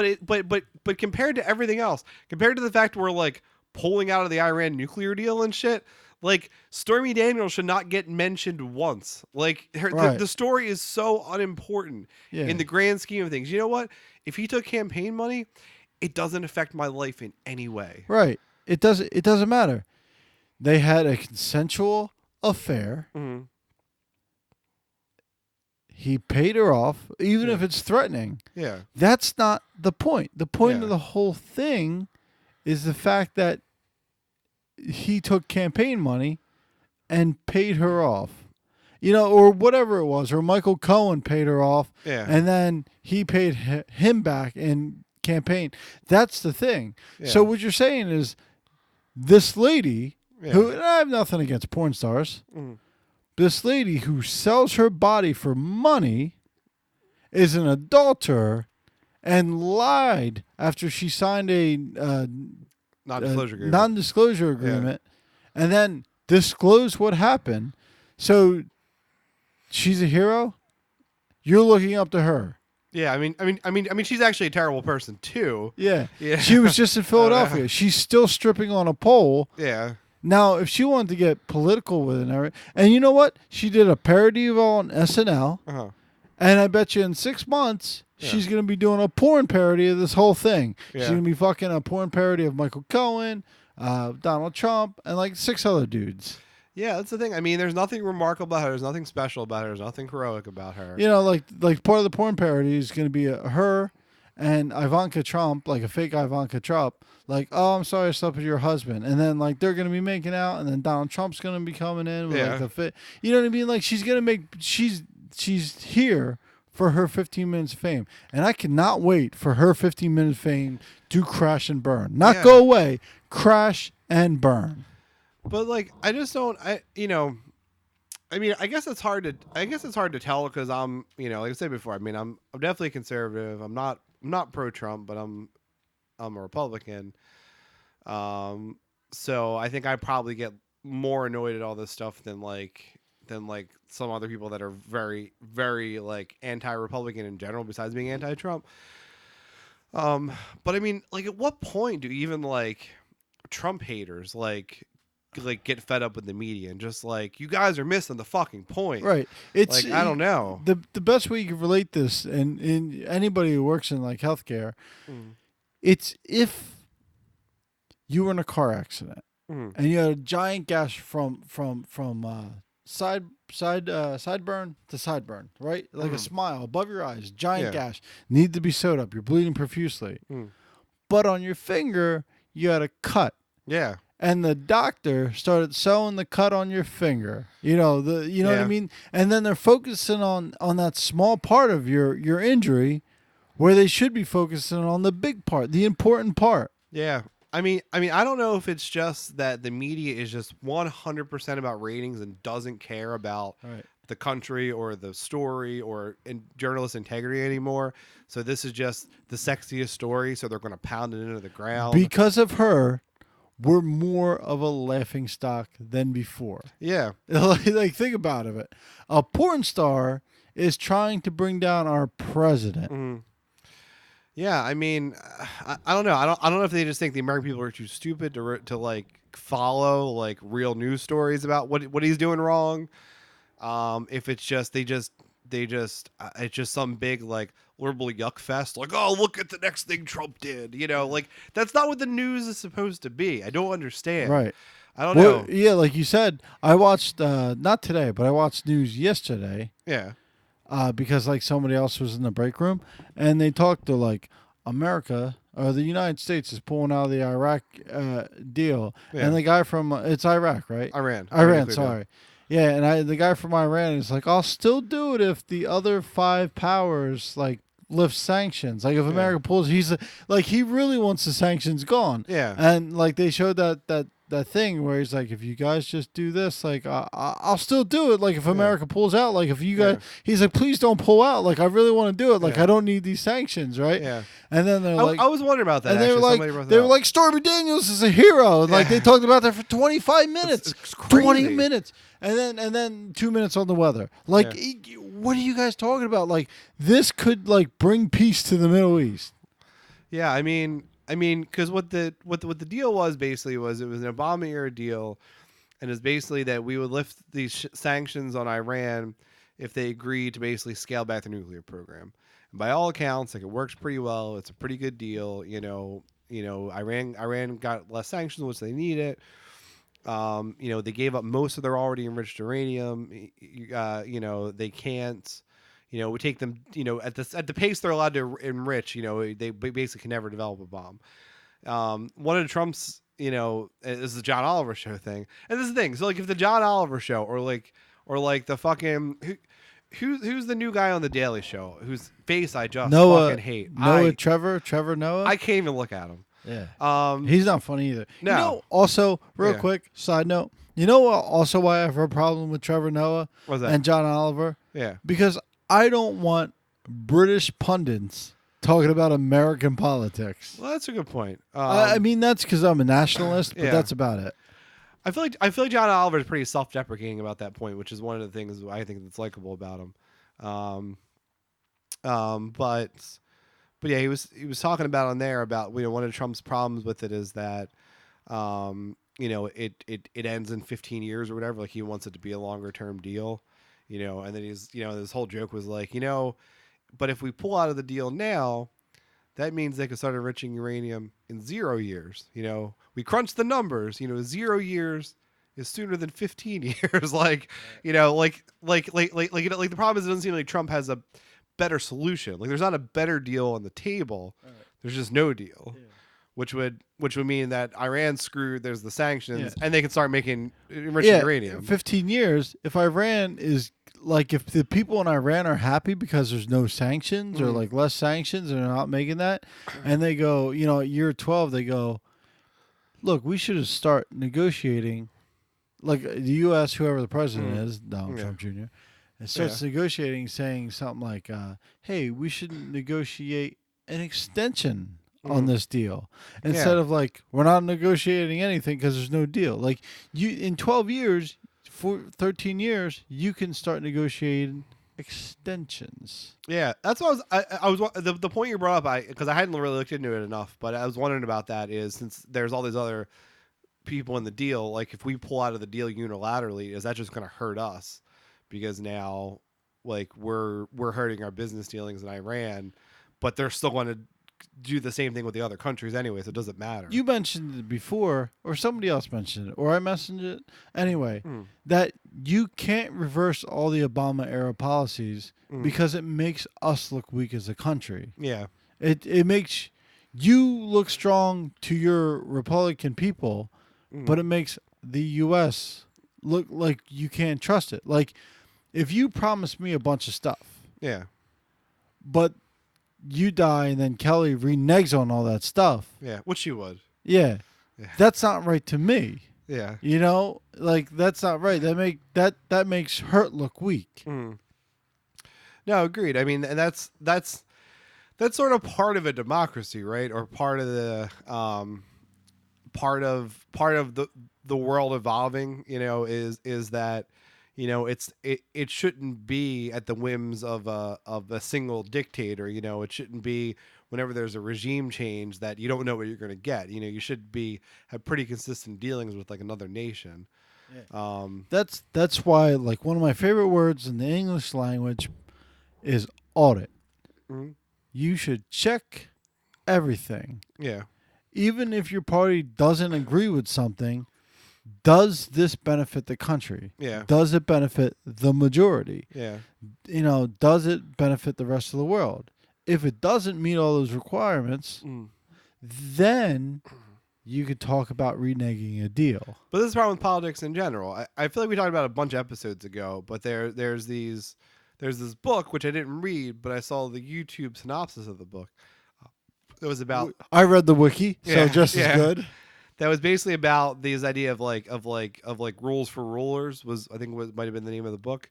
but compared to everything else, compared to the fact we're like pulling out of the Iran nuclear deal and shit, like Stormy Daniels should not get mentioned once. Like the story is so unimportant in the grand scheme of things. You know what? If he took campaign money, it doesn't affect my life in any way. Right. It doesn't matter. They had a consensual affair. He paid her off, even if it's threatening. Yeah. That's not the point. The point of the whole thing is the fact that he took campaign money and paid her off. You know, or whatever it was, or Michael Cohen paid her off, and then he paid him back in campaign. That's the thing. Yeah. So what you're saying is this lady, who, and I have nothing against porn stars, this lady who sells her body for money is an adulterer and lied after she signed a non-disclosure agreement and then disclosed what happened. So she's a hero? You're looking up to her. Yeah, I mean, she's actually a terrible person too. Yeah. She was just in Philadelphia. She's still stripping on a pole. Yeah. Now, if she wanted to get political with it, and you know what? She did a parody of on SNL, and I bet you in 6 months, she's going to be doing a porn parody of this whole thing. Yeah. She's going to be fucking a porn parody of Michael Cohen, Donald Trump, and like 6 other dudes. Yeah, that's the thing. I mean, there's nothing remarkable about her. There's nothing special about her. There's nothing heroic about her. You know, like part of the porn parody is going to be her and Ivanka Trump, like a fake Ivanka Trump, like, oh, I'm sorry I slept with your husband. And then, like, they're going to be making out, and then Donald Trump's going to be coming in with, like, the fit. You know what I mean? Like, she's going to make, she's here for her 15 minutes of fame. And I cannot wait for her 15 minutes of fame to crash and burn. Not go away, crash and burn. But, like, I just don't, I mean, I guess it's hard to tell because I'm, you know, like I said before, I mean, I'm definitely conservative. I'm not pro-Trump, but I'm a Republican. So I think I probably get more annoyed at all this stuff than some other people that are very, very like anti-Republican in general, besides being anti-Trump. But I mean, like, at what point do even like Trump haters like get fed up with the media and just like, you guys are missing the fucking point, right? It's like, I don't know. The best way you can relate this, and in anybody who works in like healthcare, it's if you were in a car accident and you had a giant gash from sideburn to sideburn, right? Like a Mm. smile above your eyes, giant Yeah. gash, need to be sewed up. You're bleeding profusely. Mm. But on your finger, you had a cut. Yeah. And the doctor started sewing the cut on your finger. You know what I Yeah. mean? And then they're focusing on that small part of your injury where they should be focusing on the big part, the important part. Yeah. I mean, I don't know if it's just that the media is just 100% about ratings and doesn't care about Right. the country or the story or journalist integrity anymore. So this is just the sexiest story, so they're going to pound it into the ground. Because of her, we're more of a laughing stock than before. Yeah. Like think about it. A porn star is trying to bring down our president. Mhm. Yeah, I mean, I don't know. I don't know if they just think the American people are too stupid to like follow like real news stories about what he's doing wrong. If it's just they just it's just some big like liberal yuck fest, like, oh, look at the next thing Trump did. Like that's not what the news is supposed to be. I don't understand. Right. I don't Well, know. yeah, like you said, I watched not today, but I watched news yesterday Yeah. because like somebody else was in the break room, and they talked to like America or the United States is pulling out of the Iraq deal, Yeah. and the guy from it's Iraq, right? Iran. Iran, Nuclear deal. sorry. Yeah, and the guy from Iran is like, I'll still do it if the other five powers like lift sanctions. Like if America pulls, like he really wants the sanctions gone. Yeah. And like they showed that thing where he's like, if you guys just do this, like I'll still do it. Like if America pulls out, like if you guys, he's like, please don't pull out. Like I really want to do it. Like I don't need these sanctions, right? Yeah. And then they're like, I was wondering about that. and they were actually. like, Somebody brought that they were up. like, Stormy Daniels is a hero. And like they talked about that for 25 minutes, It's crazy. 20 minutes, and then 2 minutes on the weather. Like, what are you guys talking about? Like this could like bring peace to the Middle East. Yeah, I mean, because what the deal was basically was it was an Obama era deal, and it's basically that we would lift these sanctions on Iran if they agreed to basically scale back their nuclear program. And by all accounts, like it works pretty well. It's a pretty good deal. Iran got less sanctions, which they needed. They gave up most of their already enriched uranium. They can't. We take them, at the pace they're allowed to enrich, they basically can never develop a bomb. One of Trump's, this is the John Oliver show thing, and this is the thing. So like, if the John Oliver show, or like the fucking who's the new guy on the Daily Show whose face I just fucking hate. Trevor Noah. I can't even look at him. Yeah. He's not funny either. No. Also, real Yeah. quick, side note. You know what? Also, why I have a problem with Trevor Noah What's that? and John Oliver? Yeah. Because I don't want British pundits talking about American politics. Well, that's a good point. I mean, that's because I'm a nationalist, but Yeah. that's about it. I feel like John Oliver is pretty self-deprecating about that point, which is one of the things I think that's likable about him. But yeah, he was talking about on there about one of Trump's problems with it is that it ends in 15 years or whatever. Like he wants it to be a longer term deal, and then he's this whole joke was like, but if we pull out of the deal now, that means they could start enriching uranium in 0 years. We crunch the numbers. 0 years is sooner than 15 years. Like the problem is it doesn't seem like Trump has a better solution. Like there's not a better deal on the table. Right. There's just no deal, Yeah. which would mean that Iran's screwed. There's the sanctions, Yeah. and they can start making enriching uranium. 15 years. If Iran is like, if the people in Iran are happy because there's no sanctions or like less sanctions and they're not making that, and they go, at year 12, they go, look, we should start negotiating. Like the U.S., whoever the president is, Donald Trump Jr., and starts negotiating, saying something like, hey, we should negotiate an extension on this deal instead of like, we're not negotiating anything because there's no deal. Like you, in 12 years, 13 years, you can start negotiating extensions. Yeah, that's what I was the point you brought up. Because I hadn't really looked into it enough, but I was wondering about that. Is since there's all these other people in the deal, like if we pull out of the deal unilaterally, is that just going to hurt us? Because now, like we're hurting our business dealings in Iran, but they're still going to do the same thing with the other countries anyway, so it doesn't matter. You mentioned it before, or somebody else mentioned it, or I mentioned it. Anyway, that you can't reverse all the Obama era policies because it makes us look weak as a country. Yeah. It makes you look strong to your Republican people, but it makes the U.S. look like you can't trust it. Like, if you promise me a bunch of stuff, Yeah. but you die and then Kelly reneges on all that stuff, Yeah. Which she would. yeah, Yeah. that's not right to me. Yeah. You know, like that's not right. That makes her look weak. No, agreed. I mean, and that's sort of part of a democracy, right? Or part of the part of the world evolving, is that, it shouldn't be at the whims of a single dictator. It shouldn't be whenever there's a regime change that you don't know what you're going to get. You should have pretty consistent dealings with like another nation. Yeah. That's why, like, one of my favorite words in the English language is audit. You should check everything. Yeah. Even if your party doesn't agree with something, does this benefit the country? Yeah. Does it benefit the majority? Yeah. Does it benefit the rest of the world? If it doesn't meet all those requirements, then you could talk about reneging a deal. But this is the problem with politics in general. I feel like we talked about it a bunch of episodes ago, but there's this book, which I didn't read, but I saw the YouTube synopsis of the book. It was about... I read the wiki, so just as good. That was basically about this idea of rules for rulers, might have been the name of the book.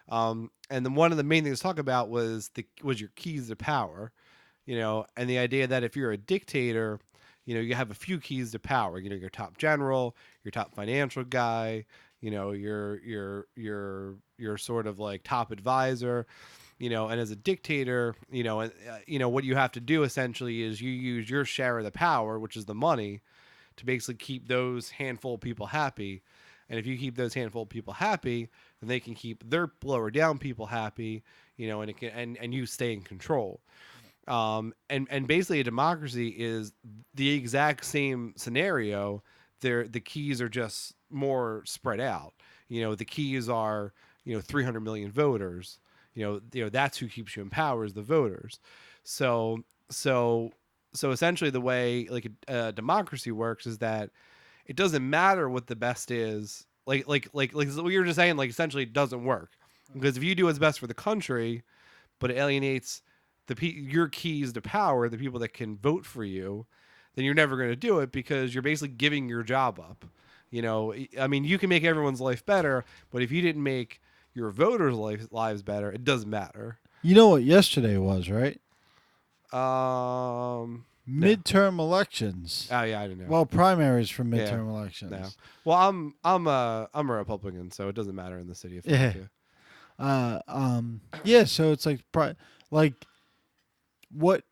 And then one of the main things to talk about was your keys to power, and the idea that if you're a dictator, you have a few keys to power, your top general, your top financial guy, your sort of like top advisor, and as a dictator, what you have to do essentially is you use your share of the power, which is the money, to basically keep those handful of people happy. And if you keep those handful of people happy, then they can keep their lower down people happy, and it can, and you stay in control. And basically a democracy is the exact same scenario. The keys are just more spread out. The keys are, 300 million voters. That's who keeps you in power, is the voters. So essentially the way like a democracy works is that it doesn't matter what the best is. Like what you were just saying, like essentially it doesn't work, because if you do what's best for the country, but it alienates your keys to power, the people that can vote for you, then you're never going to do it, because you're basically giving your job up. I mean, you can make everyone's life better, but if you didn't make your voters' lives better, it doesn't matter. You know what yesterday was, right? Midterm elections. Oh yeah, I didn't know. Well, primaries for midterm elections. No. Well, I'm a Republican, so it doesn't matter in the city of Philadelphia. Yeah. So it's like what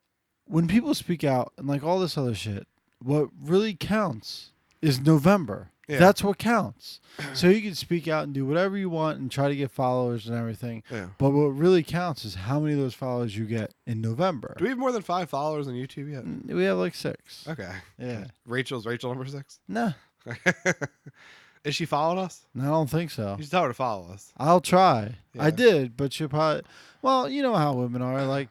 when people speak out and like all this other shit, what really counts is November. Yeah. That's what counts. So you can speak out and do whatever you want and try to get followers and everything. Yeah. But what really counts is how many of those followers you get in November. Do we have more than 5 followers on YouTube yet? We have like 6. Okay. Yeah. Rachel number 6? Nah. Is she following us? No, I don't think so. You should tell her to follow us. I'll try. Yeah. I did, but she'll probably... Well, you know how women are. Like...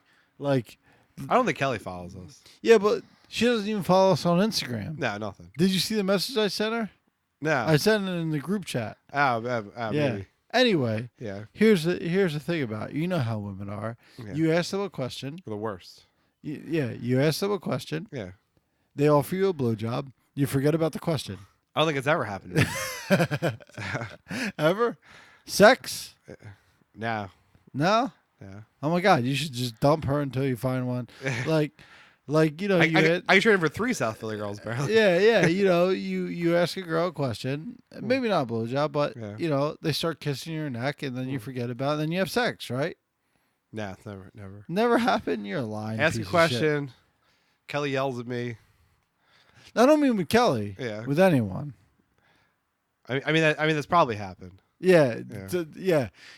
I don't think Kelly follows us. Yeah, but she doesn't even follow us on Instagram. No, nothing. Did you see the message I sent her? No. I sent it in the group chat. Yeah. Yeah. Anyway, yeah. Here's the thing about it. You know how women are. Yeah. You ask them a question. We're the worst. You ask them a question. Yeah. They offer you a blowjob. You forget about the question. I don't think it's ever happened to me. Ever? Sex? No. No? Yeah. Oh my God! You should just dump her until you find one. Like I traded for 3 South Philly girls, barely. Yeah. You ask a girl a question, maybe not a blowjob, but they start kissing your neck, and then you forget about it, and then you have sex, right? Nah, it's never. Never happened. You're lying. Ask a question. Kelly yells at me. I don't mean with Kelly. Yeah. With anyone. I mean that's probably happened. Yeah.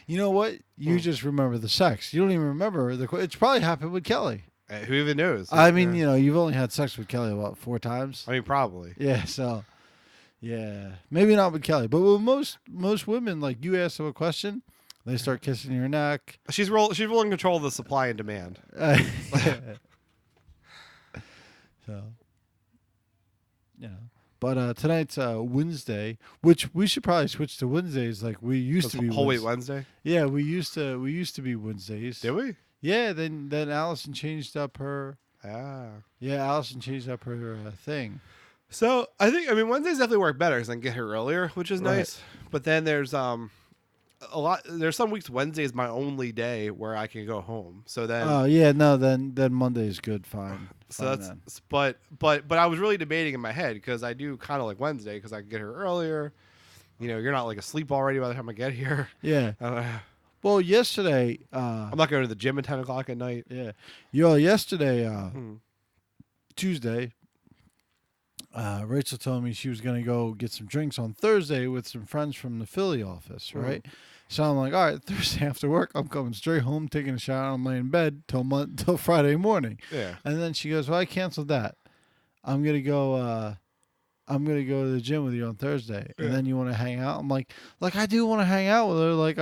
You know what? You just remember the sex. You don't even remember it's probably happened with Kelly. Who even knows? I mean, you've only had sex with Kelly about 4 times. I mean, probably. Yeah, so yeah, maybe not with Kelly, but with most women, like you ask them a question, they start kissing your neck. She's willing to control the supply and demand. So, but tonight's Wednesday, which we should probably switch to Wednesdays, like we used to be. Whole Wheat Wednesday. Yeah, we used to be Wednesdays. Did we? Yeah, then Allison changed up her. Ah. Yeah, Allison changed up her thing. So I mean Wednesdays definitely work better because I can get here earlier, which is nice. But then there's there's some weeks Wednesday is my only day where I can go home. So then then Monday is good, fine. So fine that's then. but I was really debating in my head because I do kind of like Wednesday because I can get here earlier. You're not like asleep already by the time I get here. Yeah. Well, yesterday I'm not going to the gym at 10 o'clock at night. Yeah. Yesterday Tuesday, Rachel told me she was going to go get some drinks on Thursday with some friends from the Philly office, right? So I'm like, all right, Thursday after work, I'm coming straight home, taking a shower, I'm laying in bed till Friday morning. Yeah. And then she goes, well, I canceled that. I'm gonna go to the gym with you on Thursday, and then you want to hang out. I'm like I do want to hang out with her, like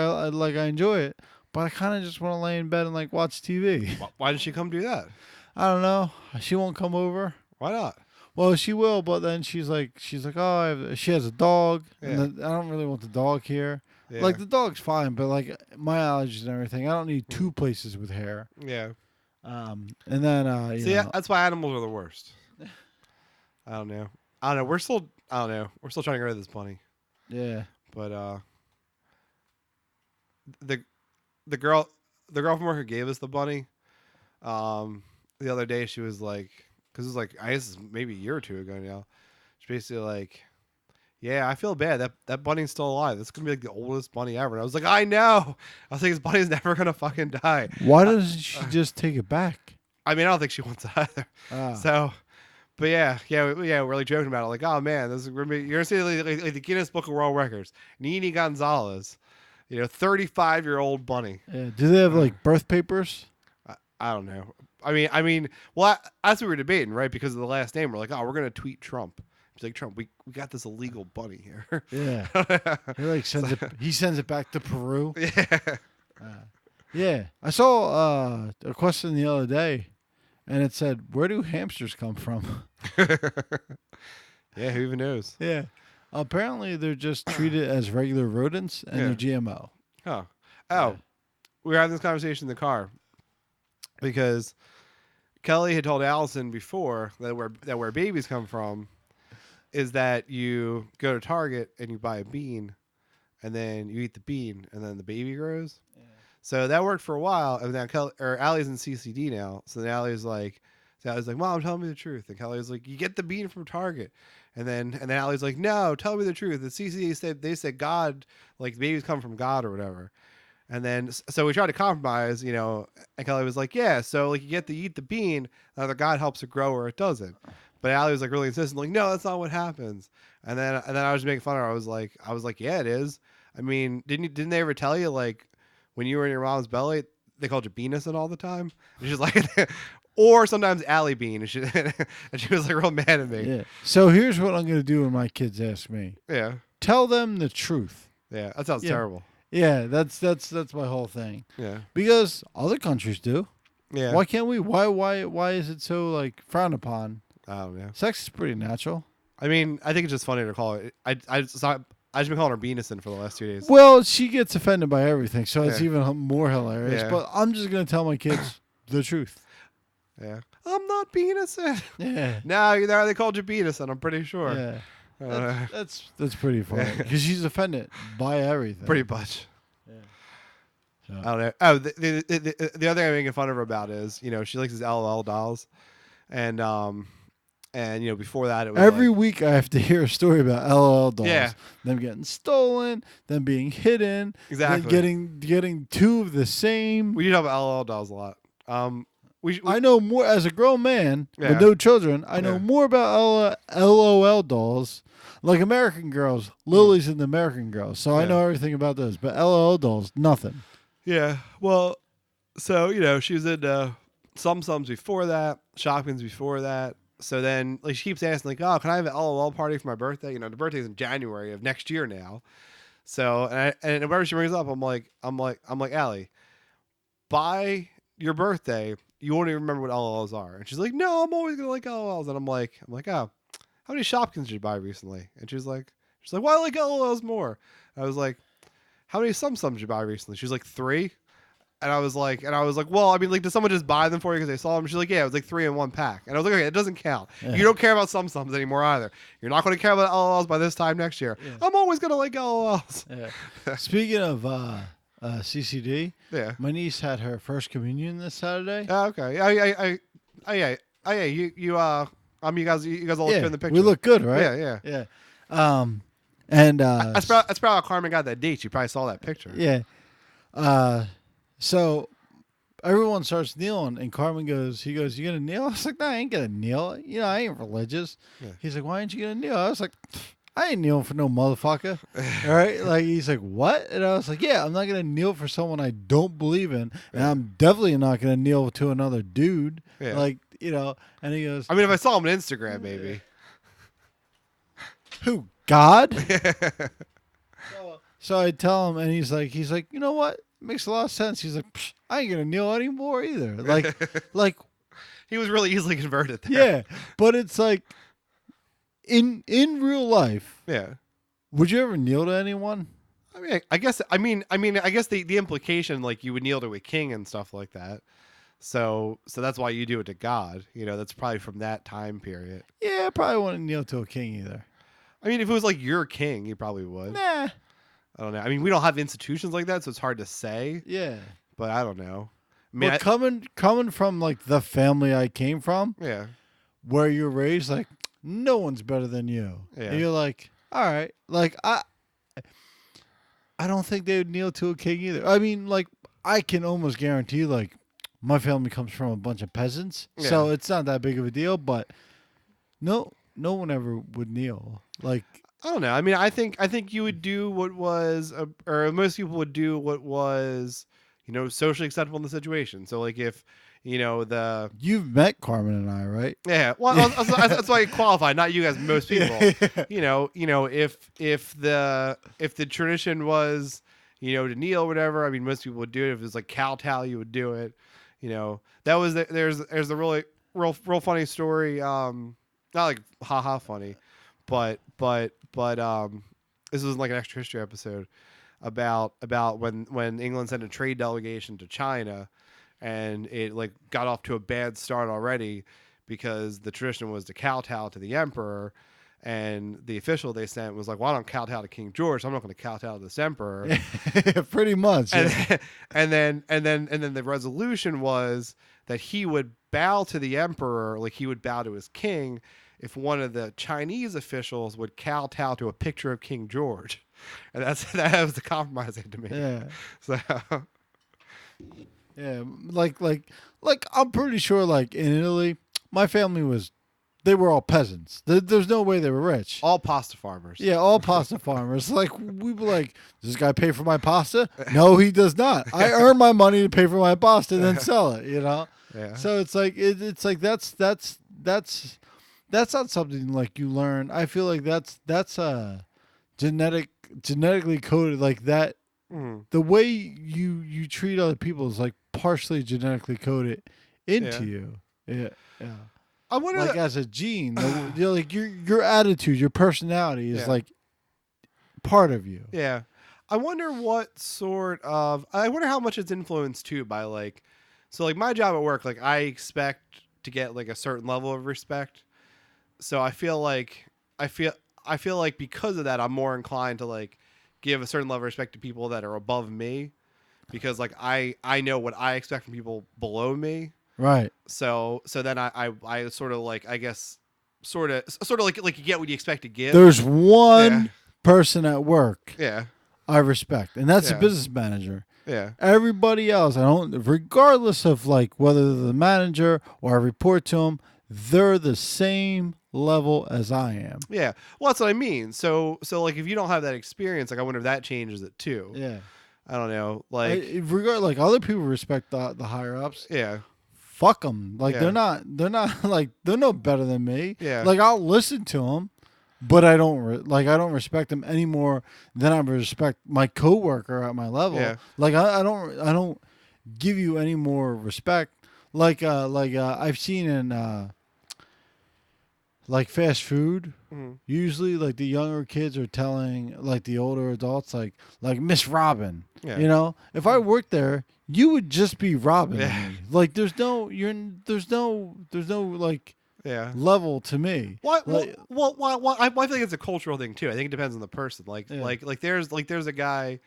I enjoy it, but I kind of just want to lay in bed and like watch TV. Why did she come do that? I don't know. She won't come over. Why not? Well, she will, but then she's like, oh, she has a dog, and I don't really want the dog here. Yeah. Like the dog's fine, but like my allergies and everything, I don't need 2 places with hair. Yeah. And then that's why animals are the worst. I don't know. We're still trying to get rid of this bunny. Yeah. But the girl from work who gave us the bunny, the other day she was like, because it was like I guess maybe a year or two ago now. She's basically like, yeah, I feel bad. That bunny's still alive. That's gonna be like the oldest bunny ever. And I was like, I know. I was like, this bunny's never gonna fucking die. Why doesn't she just take it back? I mean, I don't think she wants it either. So, but we're like joking about it. Like, oh man, you're gonna see like the Guinness Book of World Records, Nini Gonzalez, 35-year-old bunny. Yeah. Do they have like birth papers? I don't know. I mean, well, that's what we were debating, right? Because of the last name, we're like, oh, we're gonna tweet Trump. He's like, Trump, we got this illegal bunny here. Yeah. He sends it back to Peru. Yeah. Yeah. I saw a question the other day, and it said, where do hamsters come from? Yeah, who even knows? Yeah. Apparently, they're just treated as regular rodents, and they're GMO. Oh. Yeah. We were having this conversation in the car because Kelly had told Allison before that where babies come from is that you go to Target and you buy a bean, and then you eat the bean, and then the baby grows. Yeah. So that worked for a while, and now Allie's in CCD now. So then Allie's like, Mom, tell me the truth. And Kelly was like, you get the bean from Target. And then Allie's like, no, tell me the truth. The CCD they said God, like babies come from God or whatever. And then so we tried to compromise, and Kelly was like, yeah, so like you get to eat the bean, either God helps it grow or it doesn't. But Allie was like really insistent, like, no, that's not what happens. And then I was making fun of her. I was like, yeah, it is. I mean, didn't they ever tell you like when you were in your mom's belly, they called you Beanison all the time? And she's like, or sometimes Allie Bean, and she was like real mad at me. Yeah. So here's what I'm gonna do when my kids ask me. Yeah. Tell them the truth. Yeah, that sounds terrible. Yeah, that's my whole thing. Yeah. Because other countries do. Yeah. Why can't we? Why is it so like frowned upon? I don't know. Sex is pretty natural. I mean, I think it's just funny to call it. I just been calling her Beanison for the last 2 days. Well, she gets offended by everything, so it's even more hilarious. Yeah. But I'm just gonna tell my kids the truth. Yeah. I'm not Beanison. Yeah. No, they called you Beanison. I'm pretty sure. Yeah. That's pretty funny because she's offended by everything. Pretty much. Yeah. So. I don't know. Oh, the other thing I'm making fun of her about is she likes these LOL dolls, and before that it was every week I have to hear a story about LOL dolls. Yeah. Them getting stolen, them being hidden, exactly. Getting 2 of the same. We do talk about LOL dolls a lot. I know more as a grown man with no children. I know more about LOL dolls, like American Girls, Lily's and the American Girls. So I know everything about those. But LOL dolls, nothing. Yeah. Well, so she was in Sums before that, Shopkins before that. So then, like, she keeps asking, like, "Oh, can I have an LOL party for my birthday?" You know, the birthday's in January of next year now. So, and whenever she brings it up, I'm like, Allie, by your birthday, you won't even remember what LOLs are. And she's like, "No, I'm always gonna like LOLs." And I'm like, "Oh, how many Shopkins did you buy recently?" And she's like, "Well, I like LOLs more." I was like, "How many Sums did you buy recently?" She's like, "3." And I was like, "Well, I mean, like, did someone just buy them for you because they saw them?" She's like, "Yeah, it was like 3 in one pack." And I was like, "Okay, it doesn't count. Yeah. You don't care about Sums anymore either. You're not going to care about LOLs by this time next year. Yeah. I'm always going to like LOLs." Yeah. Speaking of CCD, Yeah. my niece had her first communion this Saturday. Okay. Yeah. You guys all look good in the picture. we look good, right? Yeah. Yeah. And That's probably how Carmen got that date. She probably saw that picture. yeah. So everyone starts kneeling, and Carmen goes, "You gonna kneel?" I was like, "No, I ain't gonna kneel. You know, I ain't religious." Yeah. He's like, "Why ain't you gonna kneel?" I was like, "I ain't kneeling for no motherfucker." All right, like he's like, "What?" And I was like, "Yeah, I'm not gonna kneel for someone I don't believe in, and I'm definitely not gonna kneel to another dude." Yeah. Like, you know. And he goes, I mean, if I saw him on Instagram, maybe. "Who? God?" So I tell him, and he's like, "You know what? Makes a lot of sense." He's like, "Psh, I ain't gonna kneel anymore either." Like, He was really easily converted there. yeah. But it's like, in real life, Yeah. would you ever kneel to anyone? I guess the implication, like, you would kneel to a king and stuff like that. So that's why you do it to God. You know, that's probably from that time period. Yeah, I probably wouldn't kneel to a king either. I mean, if it was like your king, you probably would. Nah. I don't know. I mean, we don't have institutions like that, so it's hard to say. Yeah. But I don't know. I mean, But coming from like the family I came from, yeah. where you're raised, like no one's better than you. Yeah. And you're like, all right, like I don't think they would kneel to a king either. I mean, like I can almost guarantee, like my family comes from a bunch of peasants, so it's not that big of a deal. But no one ever would kneel. Like, I don't know. I mean, I think you would do what was, or most people would do what was, you know, socially acceptable in the situation. So, like, if, you know, you've met Carmen and I, right? yeah, well, that's why I qualify, not you guys, most people. Yeah. You know, if the tradition was, you know, to kneel or whatever, I mean, most people would do it. If it was like kowtow, you would do it. You know, that was there's a really real funny story. Not like haha funny, but this was like an extra history episode about when England sent a trade delegation to China, and it like got off to a bad start already because the tradition was to kowtow to the emperor, and the official they sent was like, "Well, I don't kowtow to King George, so I'm not going to kowtow to this emperor." Pretty much. Yeah. And then the resolution was that he would bow to the emperor, like he would bow to his king, if one of the Chinese officials would kowtow to a picture of King George. And that was the compromise they had to make. Yeah. So Yeah, like I'm pretty sure, like in Italy, my family they were all peasants. There's no way they were rich. all pasta farmers. Yeah, all pasta farmers. Like we were like, does this guy pay for my pasta? No, he does not. I earn my money to pay for my pasta and then sell it. You know. Yeah. So it's like it's like that's not something like you learn. I feel like that's genetically coded, like that. Mm. The way you treat other people is like partially genetically coded into you. Yeah, yeah. I wonder, Like as a gene, like your attitude, your personality is like part of you. yeah. I wonder I wonder how much it's influenced too by like, so like my job at work, like I expect to get like a certain level of respect. So I feel like because of that, I'm more inclined to like give a certain level of respect to people that are above me, because like I know what I expect from people below me. Right. So then I sort of like, I guess sort of like you get what you expect to give. There's one person at work Yeah. I respect, and that's the Yeah. business manager. Yeah. Everybody else, regardless of like whether they're the manager or I report to them, they're the same level as I am. Yeah. Well, that's what I mean. So like if you don't have that experience, like I wonder if that changes it too. Yeah. I don't know. Like Like other people respect the higher ups. yeah. fuck them. Like Yeah. they're not like they're no better than me. Yeah. Like I'll listen to them, but I don't I don't respect them any more than I respect my coworker at my level. Yeah. Like I don't give you any more respect. Like I've seen in like fast food. Mhm. Usually, like the younger kids are telling like the older adults, like Miss Robin. Yeah. You know, if I worked there, you would just be Robin to Yeah. me. Like there's no like Yeah. level to me. What? Like, I think it's a cultural thing too. I think it depends on the person. Yeah. There's a guy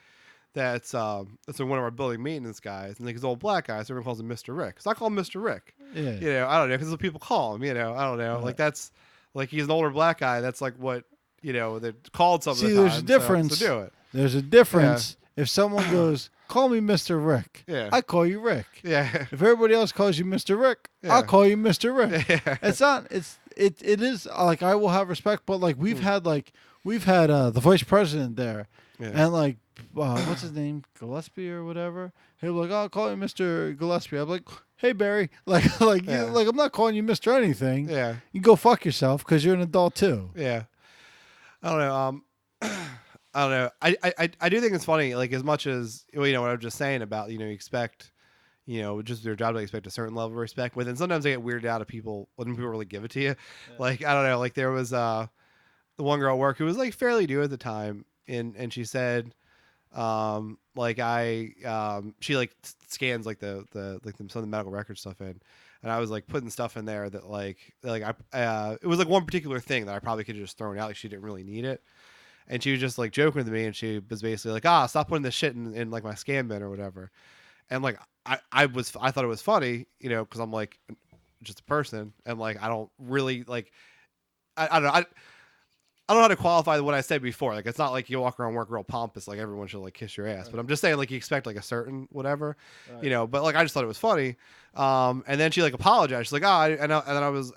that's one of our building maintenance guys, and like his old black guy, so everyone calls him Mr. Rick. So I call him Mr. Rick. yeah. You know, I don't know, because that's what people call him. You know, I don't know. Right. Like that's like he's an older black guy. That's like what they're called some of See, the time. there's a difference. So do it. There's a difference if someone goes, "Call me Mr. Rick." Yeah. I call you Rick. Yeah. If everybody else calls you Mr. Rick, Yeah. I'll call you Mr. Rick. Yeah. It's not. It is like I will have respect, but like we've had the vice president there, Yeah. and like what's his name, Gillespie or whatever. He'll be like, "Oh, I'll call you Mr. Gillespie." I'm like, "Hey Barry," like Yeah. like I'm not calling you Mr. anything. Yeah. You go fuck yourself because you're an adult too. Yeah. I don't know. I don't know. I do think it's funny, like as much as what I was just saying about, you expect, just your job to expect a certain level of respect with, and sometimes I get weirded out of people when people really give it to you. Yeah. Like, I don't know, like there was the one girl at work who was like fairly new at the time, and she said, she like scans like some of the medical record stuff in. And I was like putting stuff in there that it was like one particular thing that I probably could have just thrown out. Like she didn't really need it. And she was just like joking with me, and she was basically like, stop putting this shit in like my scan bin or whatever. And like I thought it was funny, because I'm like just a person, and like I don't really like I don't know. I don't know how to qualify what I said before. Like, it's not like you walk around work real pompous, like everyone should like kiss your ass. Right. But I'm just saying, like, you expect like a certain whatever, Right. But like I just thought it was funny. And then she like apologized. She's like, and then I was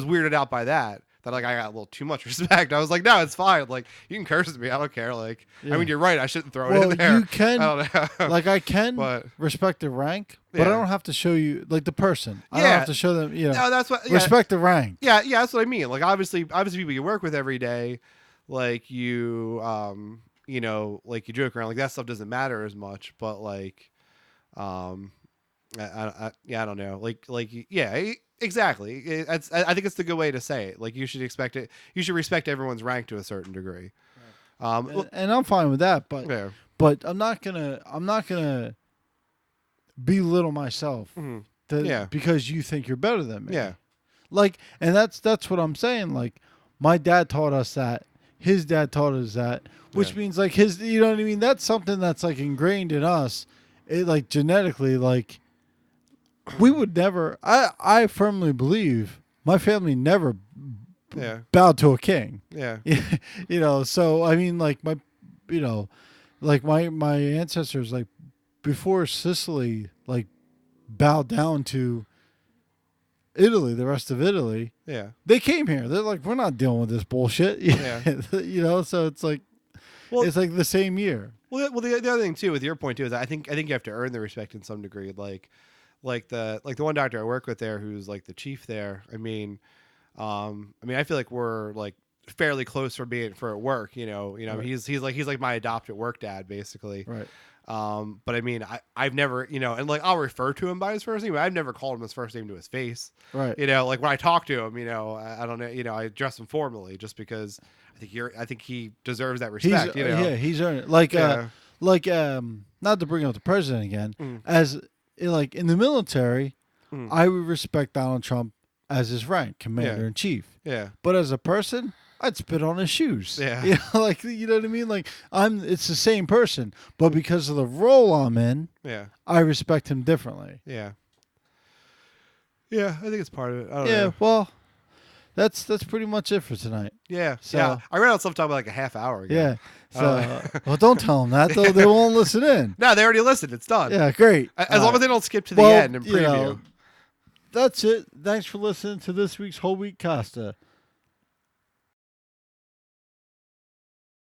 weirded out by that. That like I got a little too much respect. I was like, no, it's fine. Like you can curse at me. I don't care. Like Yeah. I mean, you're right. I shouldn't throw it Well, in there. you can I don't know. like I can But respect the rank, but Yeah. I don't have to show you like the person. I don't Yeah. have to show them. no, that's what. Yeah, Respect the rank. yeah, that's what I mean. Like obviously people you work with every day, like you like you joke around, like that stuff doesn't matter as much. But like, I don't know. Exactly. I think it's the good way to say it. Like you should expect it. You should respect everyone's rank to a certain degree. And I'm fine with that, but Yeah. I'm not gonna belittle myself Mhm. to, because you think you're better than me. Yeah. Like, and that's what I'm saying. Like, my dad taught us that. His dad taught us that, which Yeah. means like his, you know what I mean? That's something that's like ingrained in us. It like genetically, like we would never. I firmly believe my family never Yeah. bowed to a king. Yeah. So I mean, like like my ancestors, like before Sicily, like bowed down to Italy, the rest of Italy. Yeah. They came here. They're like, we're not dealing with this bullshit. Yeah. So it's like, Well- it's like the same year. Well, the other thing too, with your point too, is I think you have to earn the respect in some degree. Like the one doctor I work with there, who's like the chief there. I mean, I feel like we're like fairly close for at work. Right. He's like my adopted work dad basically. Right. But I mean, I've never, and like I'll refer to him by his first name, but I've never called him his first name to his face. Right. Like when I talk to him, I don't know, I address him formally just because I think he deserves that respect. Yeah, he's earned it. Like, Yeah. not to bring up the president again, Mm. as like in the military, Mm. I would respect Donald Trump as his rank, commander in chief. Yeah. But as a person, I'd spit on his shoes. Yeah. Like you know what I mean? Like it's the same person, but because of the role I'm in, Yeah. I respect him differently. Yeah. Yeah. I think it's part of it. I don't Yeah, know. well, that's pretty much it for tonight. Yeah. So- yeah. I ran out sometime like a half hour ago. Yeah. Oh. So, well, don't tell them that though. They won't listen in. No, they already listened. It's done. Yeah, great. As long as they don't skip to the Well, end and you preview. know, that's it. Thanks for listening to this week's Whole Week Costa.